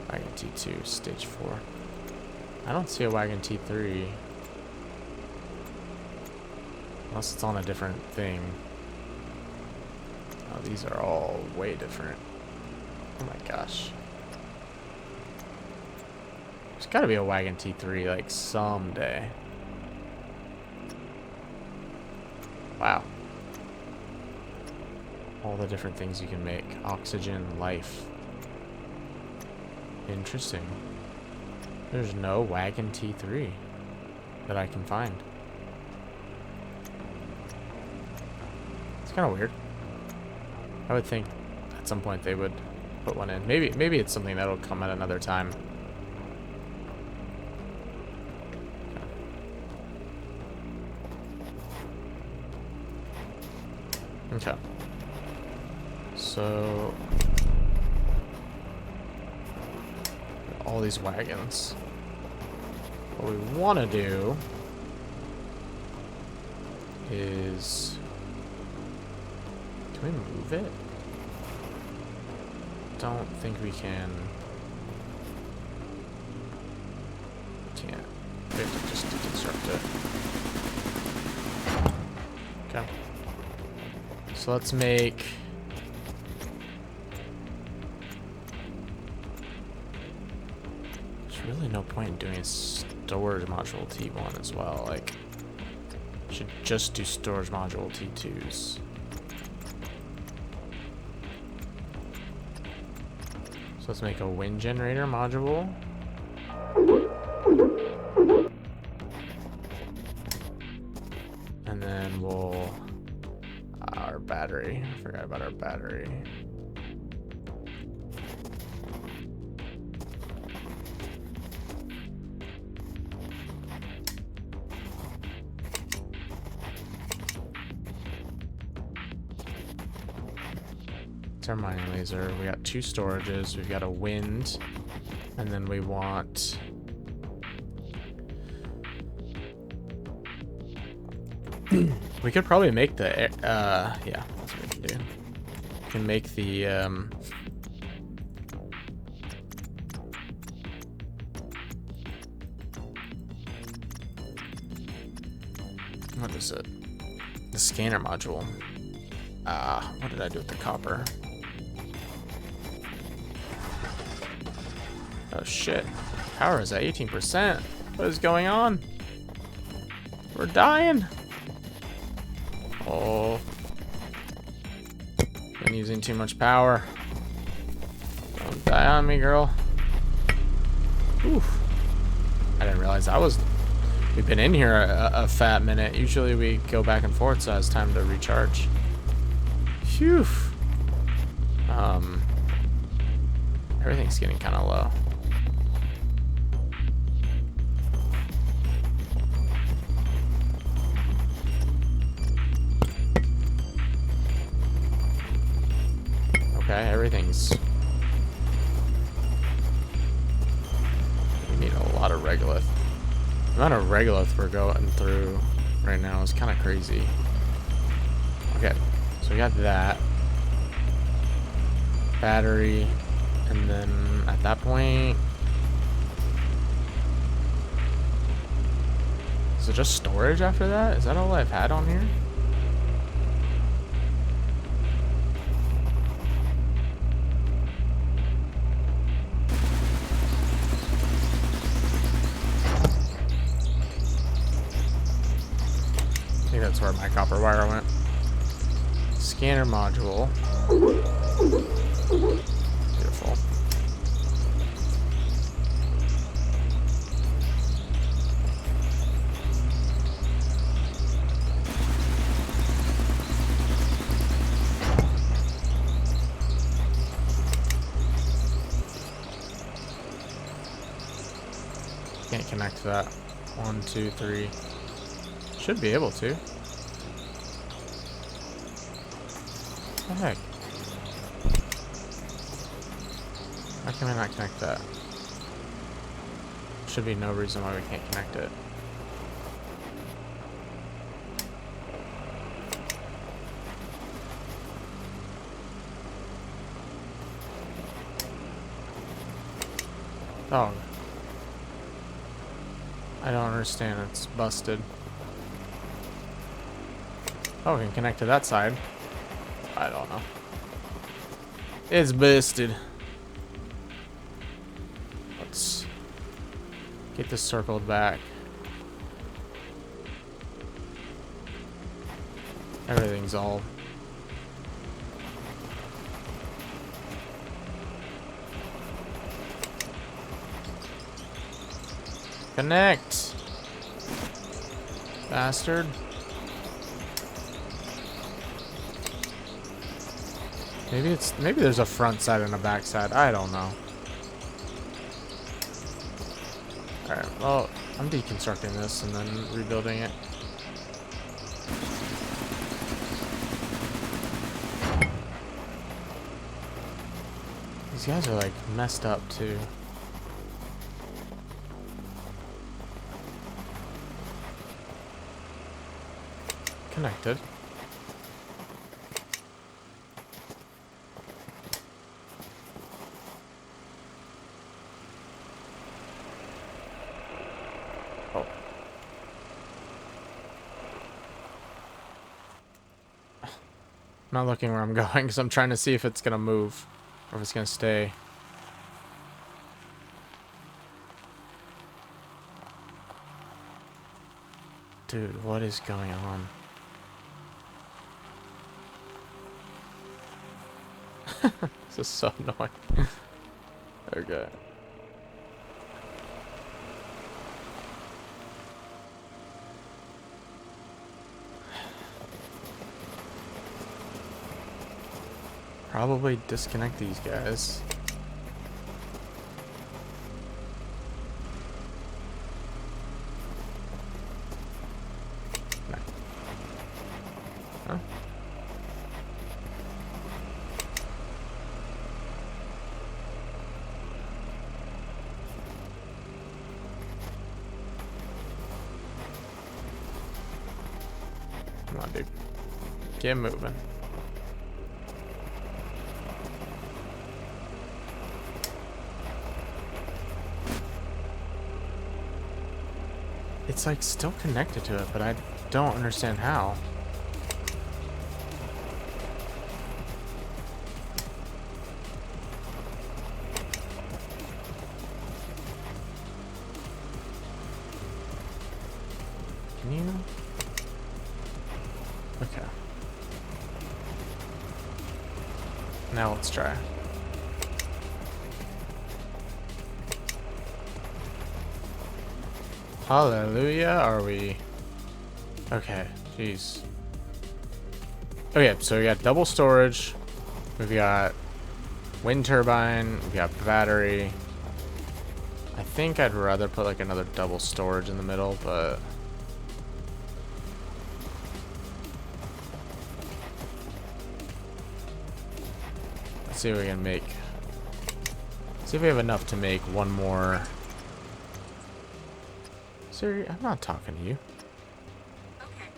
Wagon T2, stage 4. I don't see a wagon T3. Unless it's on a different thing. Oh, these are all way different. Oh my gosh. There's gotta be a wagon T3, like, someday. Wow. All the different things you can make. Oxygen, life. Interesting. There's no wagon T3 that I can find. kind of weird. I would think at some point they would put one in. Maybe it's something that'll come at another time. Okay. So all these wagons. What we want to do is, can we move it? Don't think we can. Can't. We have to just deconstruct it. Okay. So let's make. There's really no point in doing storage module T1 as well. Like, should just do storage module T2s. So let's make a wind generator module. And then we'll... our battery. I forgot about our battery. It's our mining laser. We got 2 storages. We've got a wind. And then we want... we could probably make the... yeah, that's what we can do. We can make the... what is it? The scanner module. What did I do with the copper? Oh shit. Power is at 18%. What is going on? We're dying. Oh. Been using too much power. Don't die on me, girl. Oof. I didn't realize that was... we've been in here a fat minute. Usually we go back and forth, so it's time to recharge. Phew. Everything's getting kind of low. Okay, everything's... we need a lot of regolith. The amount of regolith we're going through right now is kind of crazy. Okay, so we got that. Battery. And then at that point... is it just storage after that? Is that all I've had on here? I think that's where my copper wire went. Scanner module. Beautiful. Can't connect to that. 1, 2, 3. Should be able to. What the heck? Why can I not connect that? Should be no reason why we can't connect it. Oh. I don't understand. It's busted. Oh, we can connect to that side. I don't know. It's busted. Let's get this circled back. Everything's all... connect! Bastard. Maybe there's a front side and a back side. I don't know. Alright, well, I'm deconstructing this and then rebuilding it. These guys are like messed up too. Connected. Oh. I'm not looking where I'm going because I'm trying to see if it's gonna move or if it's gonna stay. Dude, what is going on? This is so annoying. Okay. Probably disconnect these guys. No. Huh? Come on, dude. Get moving. It's like still connected to it, but I don't understand how. Can you? Okay. Now let's try. Hallelujah, are we? Okay, jeez. Okay, so we got double storage. We've got wind turbine. We've got battery. I think I'd rather put like another double storage in the middle, but... let's see what we can make. See if we have enough to make one more... Siri, I'm not talking to you. Okay.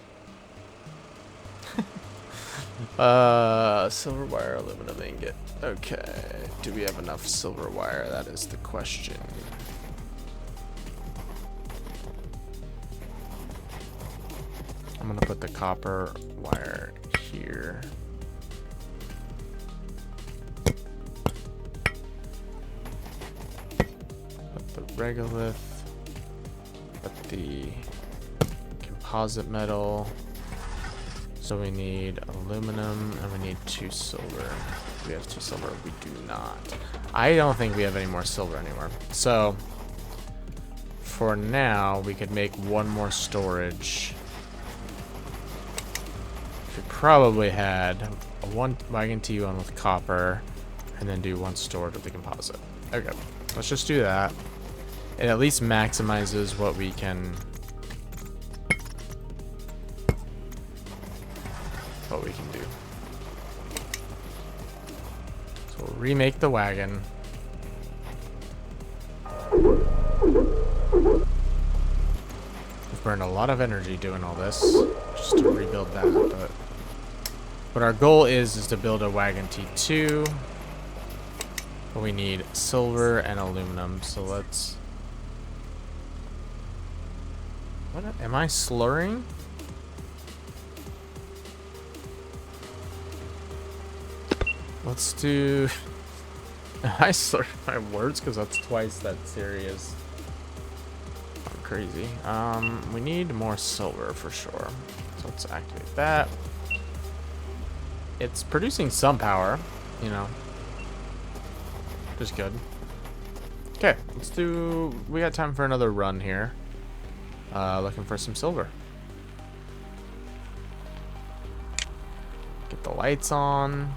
Silver wire, aluminum ingot. Okay. Do we have enough silver wire? That is the question. I'm gonna put the copper wire here. Put the regolith. Put the composite metal. So we need aluminum and we need 2 silver. We have 2 silver. We do not. I don't think we have any more silver anymore. So for now, we could make one more storage. We probably had a one wagon T1 with copper and then do 1 storage with the composite. Okay, let's just do that. It at least maximizes what we can do. So we'll remake the wagon. We've burned a lot of energy doing all this just to rebuild that, but what our goal is to build a wagon T2. But we need silver and aluminum, so let's... What am I slurring? Let's do... I slur my words because that's twice that serious. I'm crazy. We need more silver for sure. So let's activate that. It's producing some power, you know. Which is good. Okay, let's do... We got time for another run here. Looking for some silver. Get the lights on.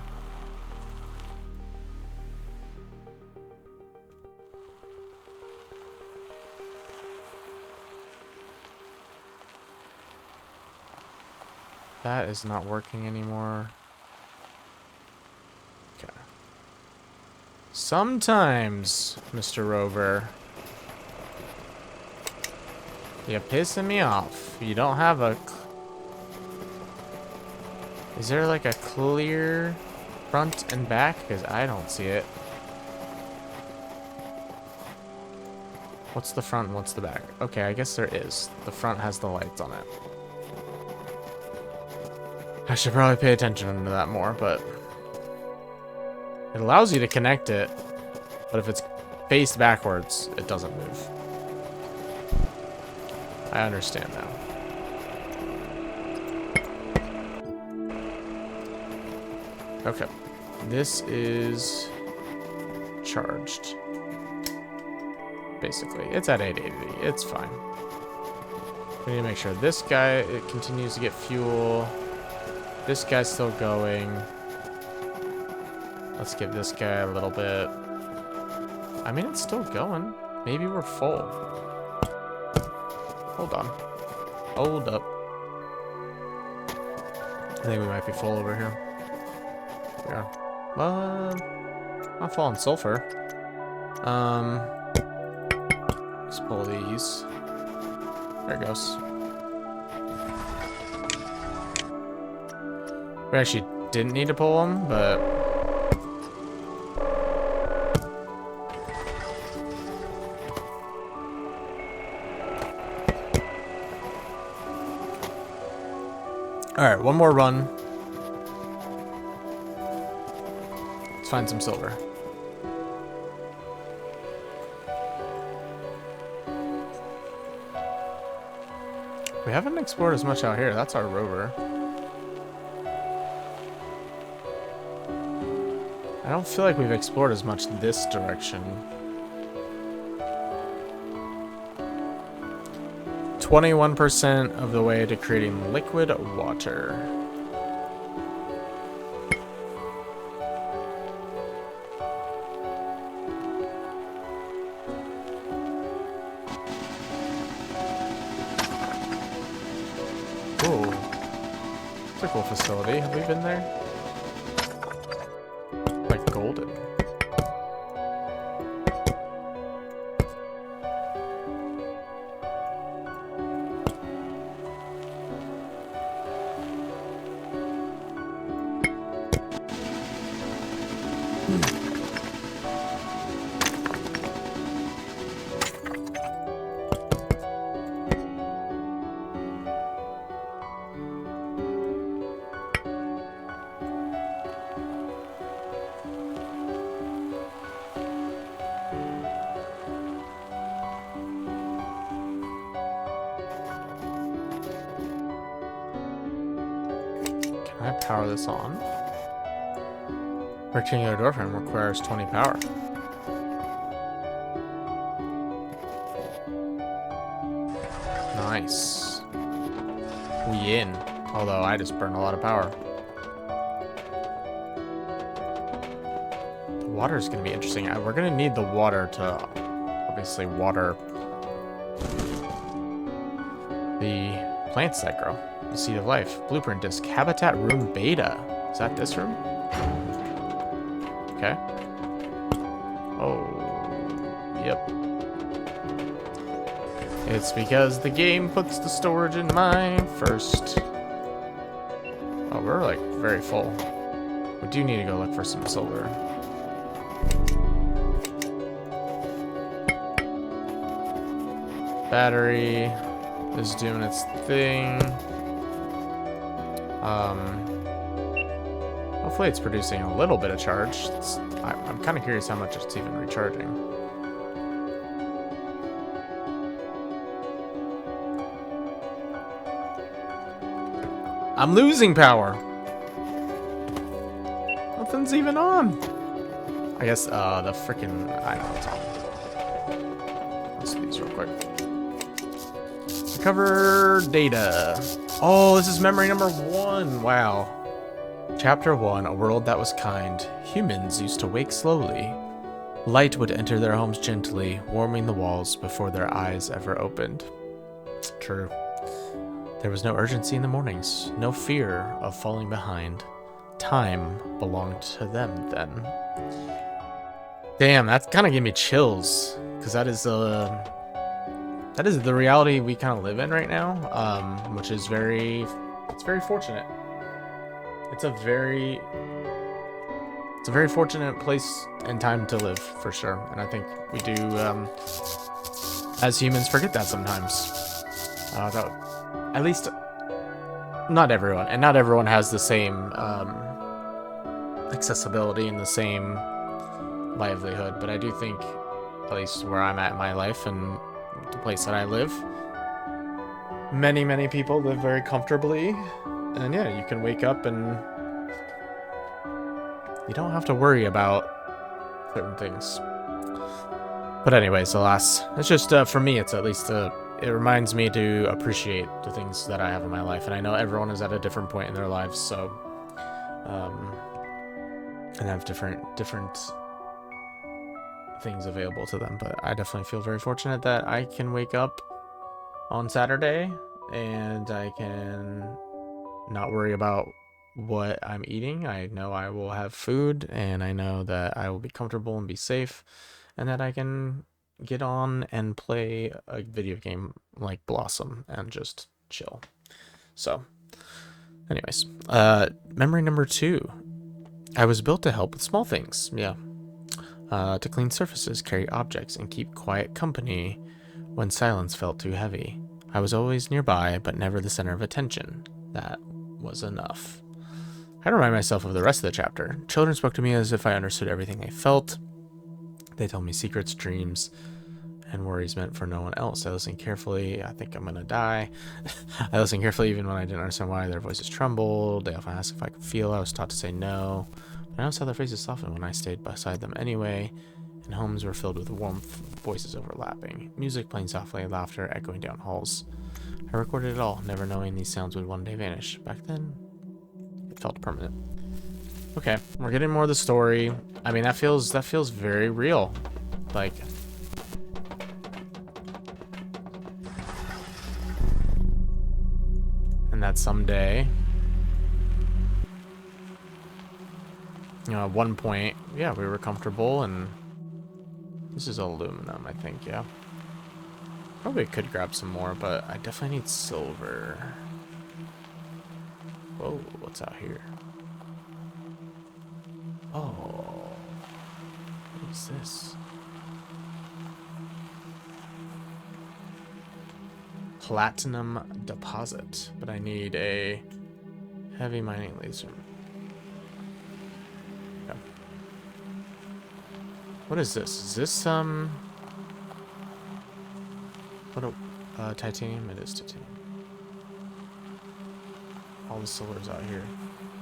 That is not working anymore. Okay. Sometimes, Mr. Rover, you're pissing me off. You don't have a... Is there like a clear front and back? Because I don't see it. What's the front and what's the back? Okay, I guess there is. The front has the lights on it. I should probably pay attention to that more, but... It allows you to connect it, but if it's faced backwards, it doesn't move. I understand now. Okay. This is charged. Basically. It's at 880. It's fine. We need to make sure this guy, it continues to get fuel. This guy's still going. Let's give this guy a little bit. I mean, it's still going. Maybe we're full. Hold on. Hold up. I think we might be full over here. Yeah. Not full on sulfur. Let's pull these. There it goes. We actually didn't need to pull them, but... Alright, one more run. Let's find some silver. We haven't explored as much out here. That's our rover. I don't feel like we've explored as much this direction. 21% of the way to creating liquid water. Ooh. It's a cool facility. Have we been there? Like golden. Can I power this on? Rectangular door frame requires 20 power. Nice. We in. Although I just burned a lot of power. The water is going to be interesting. We're going to need the water to obviously water the plants that grow. The Seed of Life. Blueprint Disc. Habitat Room Beta. Is that this room? Okay. Oh. Yep. It's because the game puts the storage in mine first. Oh, we're like very full. We do need to go look for some silver. Battery is doing its thing. Hopefully it's producing a little bit of charge. I'm kind of curious how much it's even recharging. I'm losing power. Nothing's even on. I guess the freaking I know it's on. Let's do these real quick. Recover data. Oh, this is memory number 1. Wow. Chapter 1, A World That Was Kind. Humans used to wake slowly. Light would enter their homes gently, warming the walls before their eyes ever opened. True. There was no urgency in the mornings, no fear of falling behind. Time belonged to them then. Damn, that kind of gave me chills, because that is the reality we kind of live in right now, which is it's very fortunate. It's a very fortunate place and time to live, for sure. And I think we do, as humans, forget that sometimes. That, at least, not everyone, and not everyone has the same accessibility and the same livelihood. But I do think, at least where I'm at in my life and the place that I live, many people live very comfortably. And yeah, you can wake up and you don't have to worry about certain things. But anyways, alas, it's just, for me, it's at least, it reminds me to appreciate the things that I have in my life. And I know everyone is at a different point in their lives, so, and have different things available to them. But I definitely feel very fortunate that I can wake up on Saturday and I can not worry about what I'm eating. I know I will have food, and I know that I will be comfortable and be safe, and that I can get on and play a video game like Blossom and just chill. So, anyways, memory number 2. I was built to help with small things. Yeah. To clean surfaces, carry objects, and keep quiet company when silence felt too heavy. I was always nearby, but never the center of attention. That was enough. I remind myself of the rest of the chapter. Children spoke to me as if I understood everything they felt. They told me secrets, dreams, and worries meant for no one else. I listened carefully. I think I'm gonna die. I listened carefully even when I didn't understand why. Their voices trembled. They often asked if I could feel. I was taught to say no. But I also saw their faces soften when I stayed beside them anyway. And homes were filled with warmth, voices overlapping, music playing softly, laughter echoing down halls. I recorded it all, never knowing these sounds would one day vanish. Back then, it felt permanent. Okay, we're getting more of the story. I mean, that feels very real. Like, and that someday, you know, at one point, yeah, we were comfortable, and this is aluminum, I think, yeah. Probably could grab some more, but I definitely need silver. Whoa, what's out here? Oh, what is this? Platinum deposit, but I need a heavy mining laser. Yeah. What is this? Is this what a titanium? It is titanium. All the silver's out here.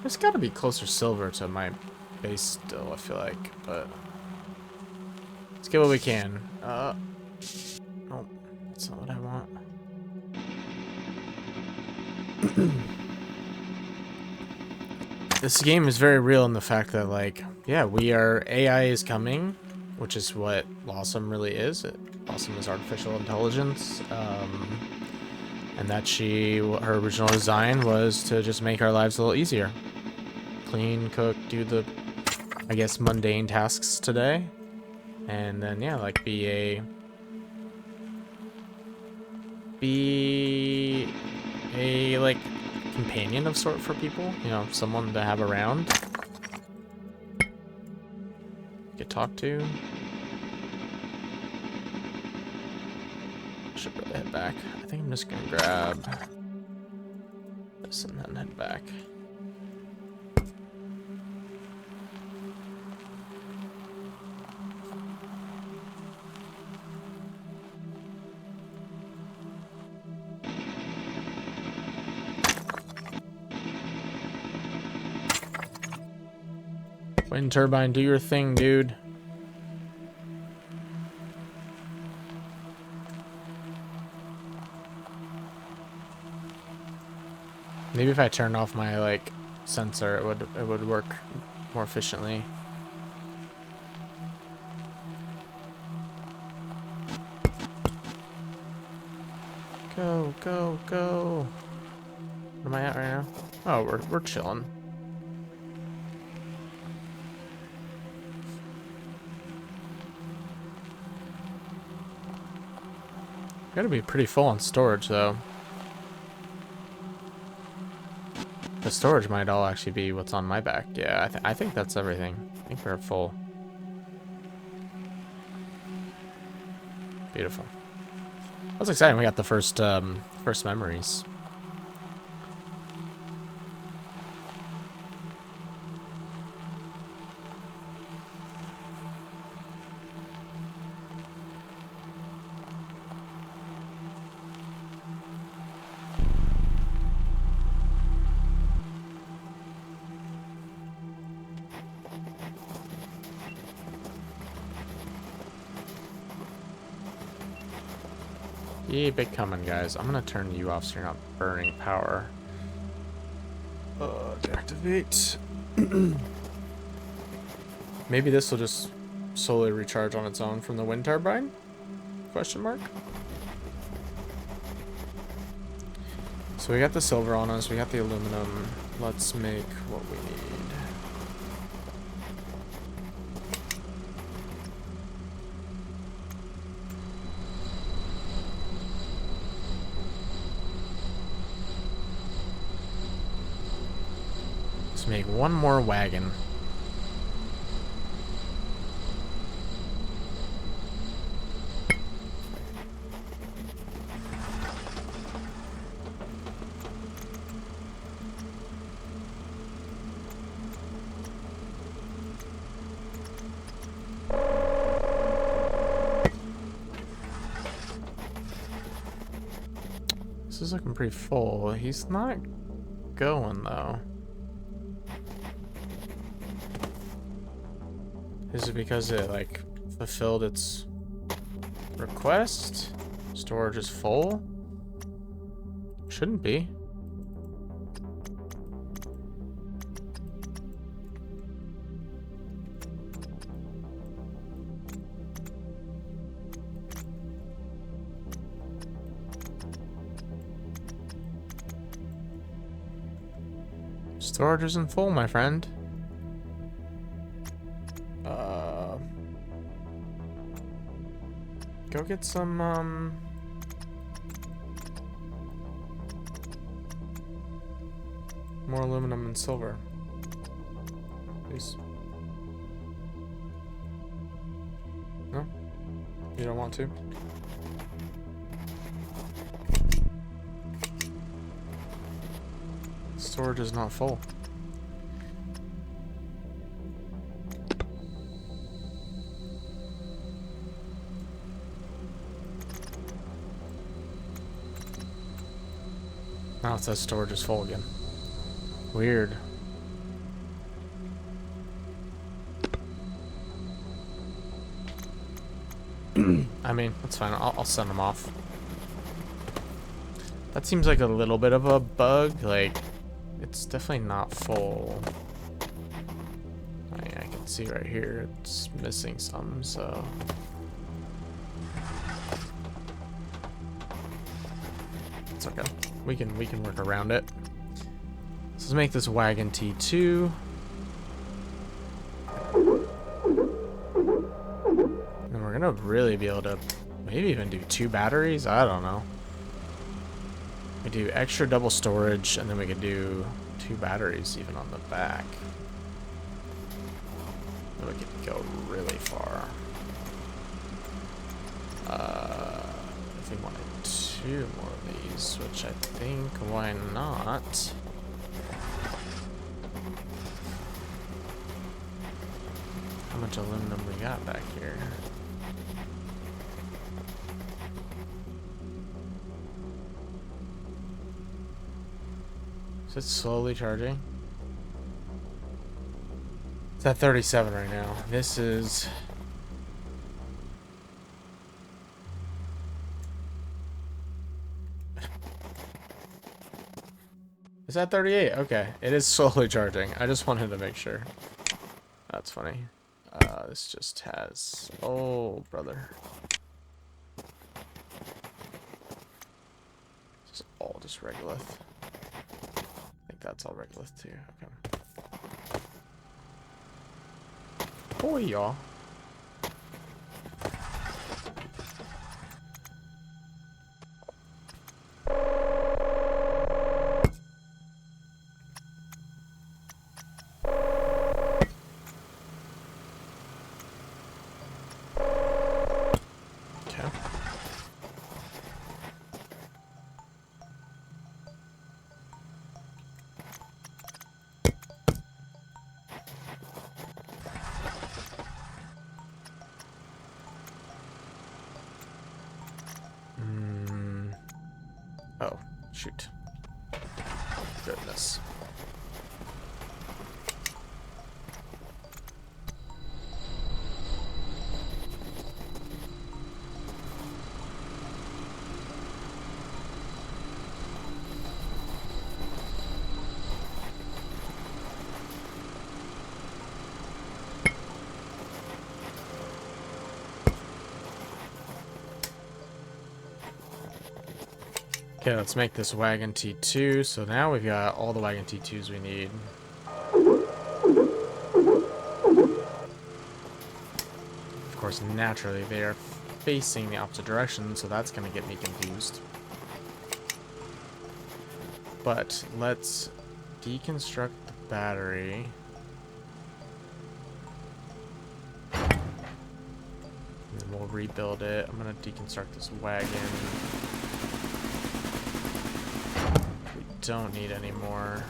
There's got to be closer silver to my base still, I feel like, but let's get what we can. No, that's not what I want. This game is very real in the fact that, like, yeah, AI is coming, which is what Blossom really is. Blossom is artificial intelligence, and that her original design was to just make our lives a little easier. Clean, cook, do the, I guess, mundane tasks today, and then, yeah, like, be a like companion of sort for people, you know, someone to have around, get talked to. Should really head back. I think I'm just gonna grab this and then head back. Wind turbine, do your thing, dude. Maybe if I turn off my, like, sensor, it would work more efficiently. Go, go, go. What am I at right now? Oh, we're chilling. Gotta be pretty full on storage, though. The storage might all actually be what's on my back. Yeah, I think that's everything. I think we're full. Beautiful. That's exciting. We got the first memories. Keep it coming, guys. I'm gonna turn you off so you're not burning power. Deactivate. Maybe this will just slowly recharge on its own from the wind turbine? Question mark. So we got the silver on us, we got the aluminum. Let's make what we need. Let's make one more wagon. This is looking pretty full. He's not going, though. Is it because it, like, fulfilled its request? Storage is full? Shouldn't be. Storage isn't full, my friend. Go get some, more aluminum and silver. Please. No? You don't want to? Storage is not full. Now it says storage is full again. Weird. I mean, that's fine. I'll send them off. That seems like a little bit of a bug. Like, it's definitely not full. I mean, I can see right here it's missing some, so... It's okay. We can work around it. So let's make this wagon T2. And we're gonna really be able to maybe even do 2 batteries. I don't know. We do extra double storage, and then we could do 2 batteries even on the back. Then we could go really far. If we wanted 2 more of these, which I think, why not? How much aluminum we got back here? Is it slowly charging? It's at 37 right now. This is... Is that 38? Okay. It is slowly charging. I just wanted to make sure. That's funny. This just has... Oh, brother. This is all just regolith. that's all regolith too. Okay. Boy, y'all. Oh, shoot. Goodness. Okay, let's make this wagon T2. So now we've got all the wagon T2s we need. Of course, naturally, they are facing the opposite direction, so that's going to get me confused. But let's deconstruct the battery. And then we'll rebuild it. I'm going to deconstruct this wagon. We don't need any more.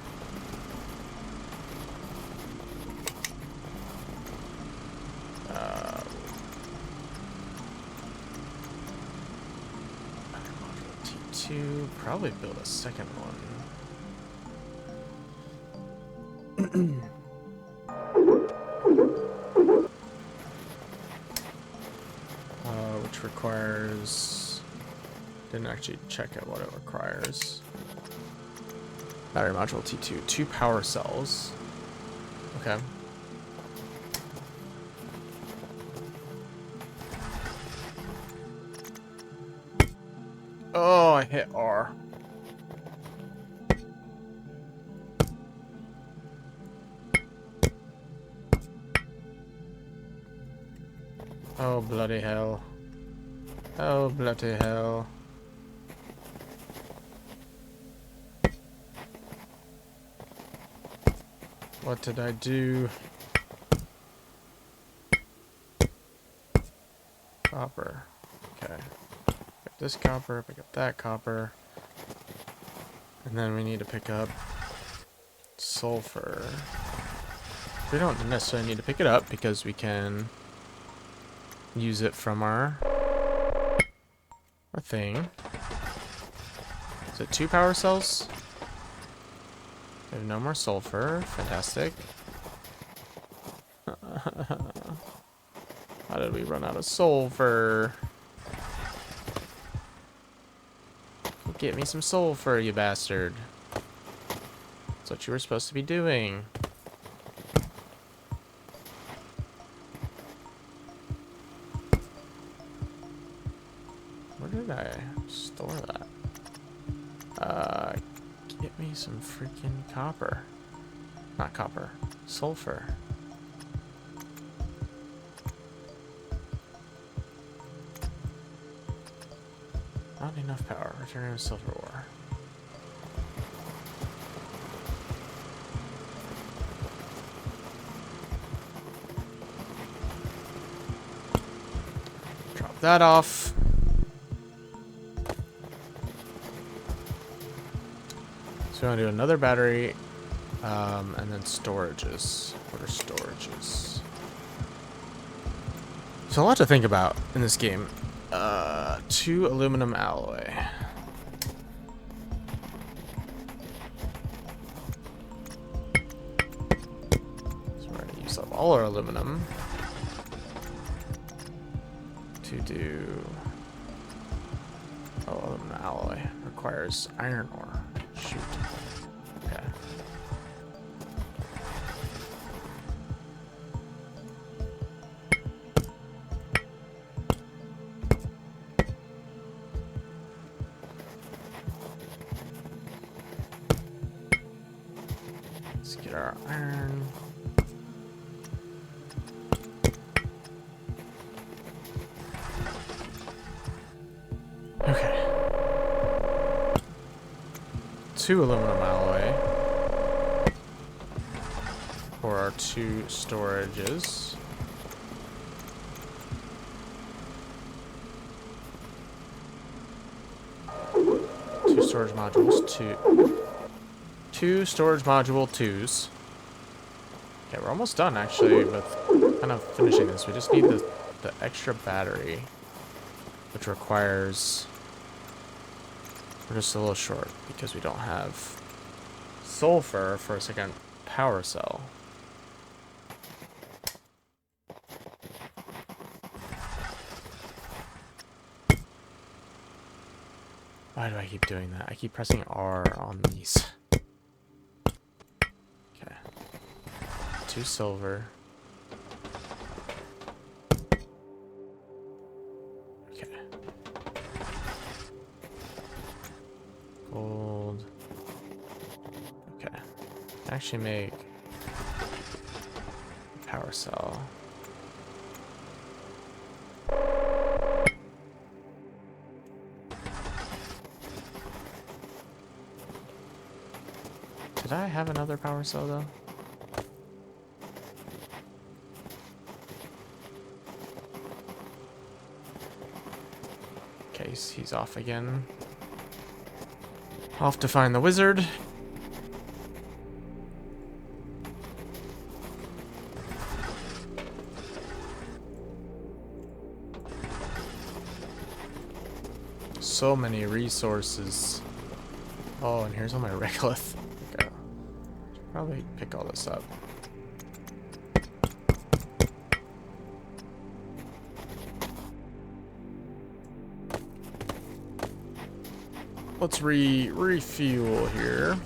To probably build a second one. Which requires... Didn't actually check out what it requires. Battery module T2. 2 power cells. Okay. Oh, I hit R. Oh, bloody hell. Oh, bloody hell. What did I do? Copper. Okay. Pick this copper, pick up that copper. And then we need to pick up sulfur. We don't necessarily need to pick it up because we can use it from our thing. Is it 2 power cells? We have no more sulfur. Fantastic. How did we run out of sulfur? Get me some sulfur, you bastard. That's what you were supposed to be doing. Where did I store that? Get me some freaking copper. Not copper. Sulfur. Not enough power. Return to silver ore. Drop that off. So we want to do another battery, and then storages. What are storages? So a lot to think about in this game. 2 aluminum alloy. So we're going to use up all our aluminum to do... Oh, aluminum alloy requires iron ore. Shoot. Okay. Let's get our iron. Okay. 2 aluminum alloy for our 2 storages. Storage modules, two storage module 2s. Okay, we're almost done actually with kind of finishing this. We just need the extra battery, which requires, we're just a little short because we don't have sulfur for a second power cell. Why do I keep doing that? I keep pressing R on these. Okay. 2 silver. Okay. Gold. Okay. Actually make a power cell. Did I have another power cell though? Okay, he's off again. Off to find the wizard. So many resources. Oh, and here's all my regolith. Okay. Should probably pick all this up. Let's refuel here.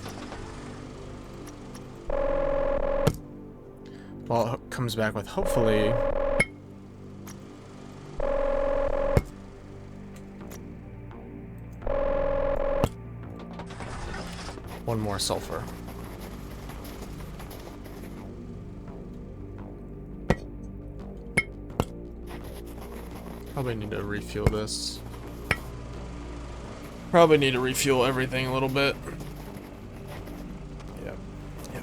Well, it comes back with hopefully one more sulfur. Probably need to refuel this. Probably need to refuel everything a little bit. Yep. Yep.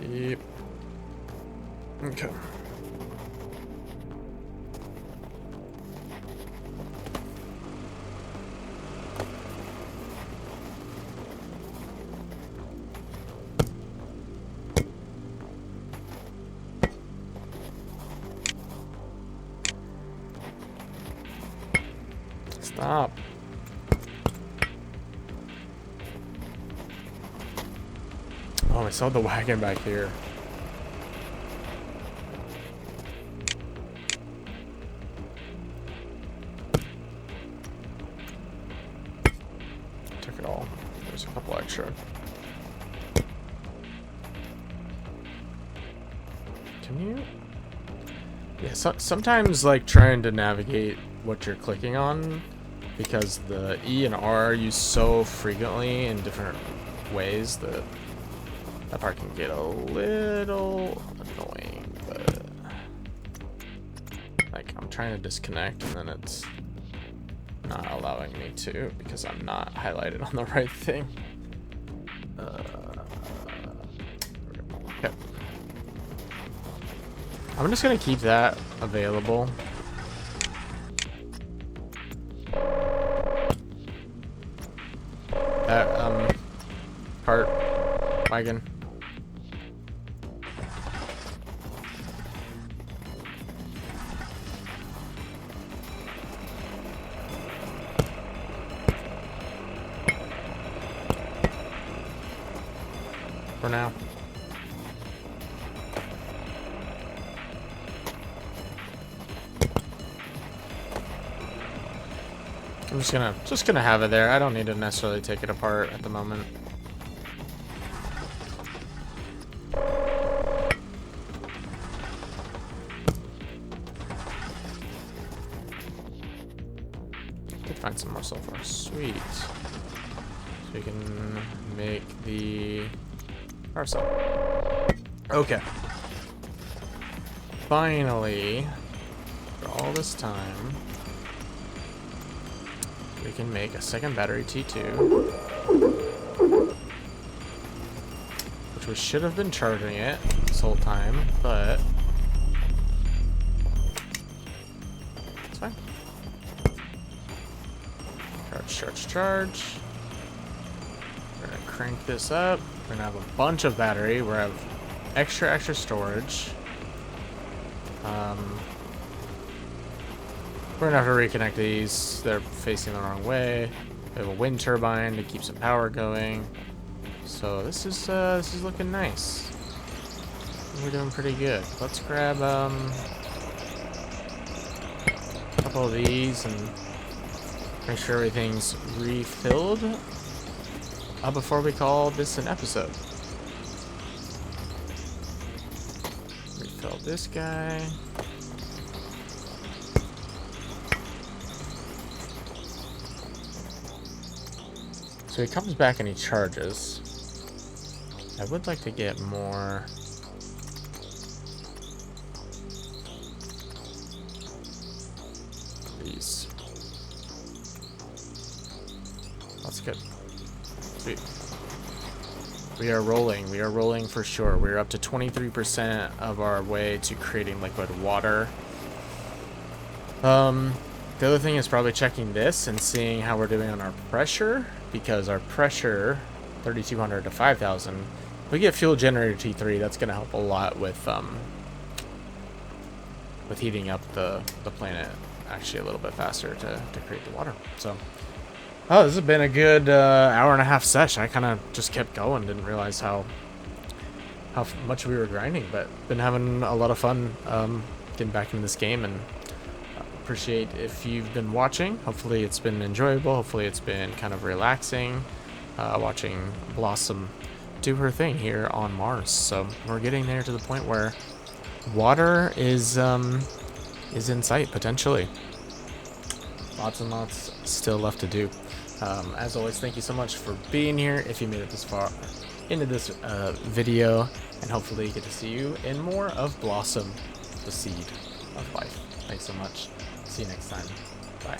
Yep. Okay. Stop. Oh, I saw the wagon back here. Took it all. There's a couple extra. Can you? Yeah, sometimes like trying to navigate what you're clicking on, because the E and R are used so frequently in different ways that that part can get a little annoying, but like I'm trying to disconnect and then it's not allowing me to because I'm not highlighted on the right thing. Okay. I'm just gonna keep that available. Cart wagon. For now. I'm just gonna have it there. I don't need to necessarily take it apart at the moment. Did find some more sulfur. Sweet. So we can make the parcel. Okay. Finally, for all this time, we can make a second battery T2. Which we should have been charging it this whole time, but it's fine. Charge. We're gonna crank this up. We're gonna have a bunch of battery. We're gonna have extra storage. We're gonna have to reconnect these. They're facing the wrong way. We have a wind turbine to keep some power going. So this is looking nice. We're doing pretty good. Let's grab a couple of these and make sure everything's refilled before we call this an episode. Refill this guy. So he comes back and he charges. I would like to get more. These. That's good. Sweet. We are rolling. We are rolling for sure. We're up to 23% of our way to creating liquid water. The other thing is probably checking this and seeing how we're doing on our pressure, because our pressure, 3,200 to 5,000. We get fuel generator T3. That's going to help a lot with heating up the planet actually a little bit faster to create the water. So, oh, this has been a good hour and a half sesh. I kind of just kept going. Didn't realize how much we were grinding, but been having a lot of fun getting back into this game, and appreciate if you've been watching. Hopefully it's been enjoyable. Hopefully it's been kind of relaxing watching Blossom do her thing here on Mars. So we're getting there to the point where water is in sight potentially. Lots and lots still left to do. As always, thank you so much for being here. If you made it this far into this video, and hopefully get to see you in more of Blossom, the Seed of Life. Thanks so much. See you next time. Bye.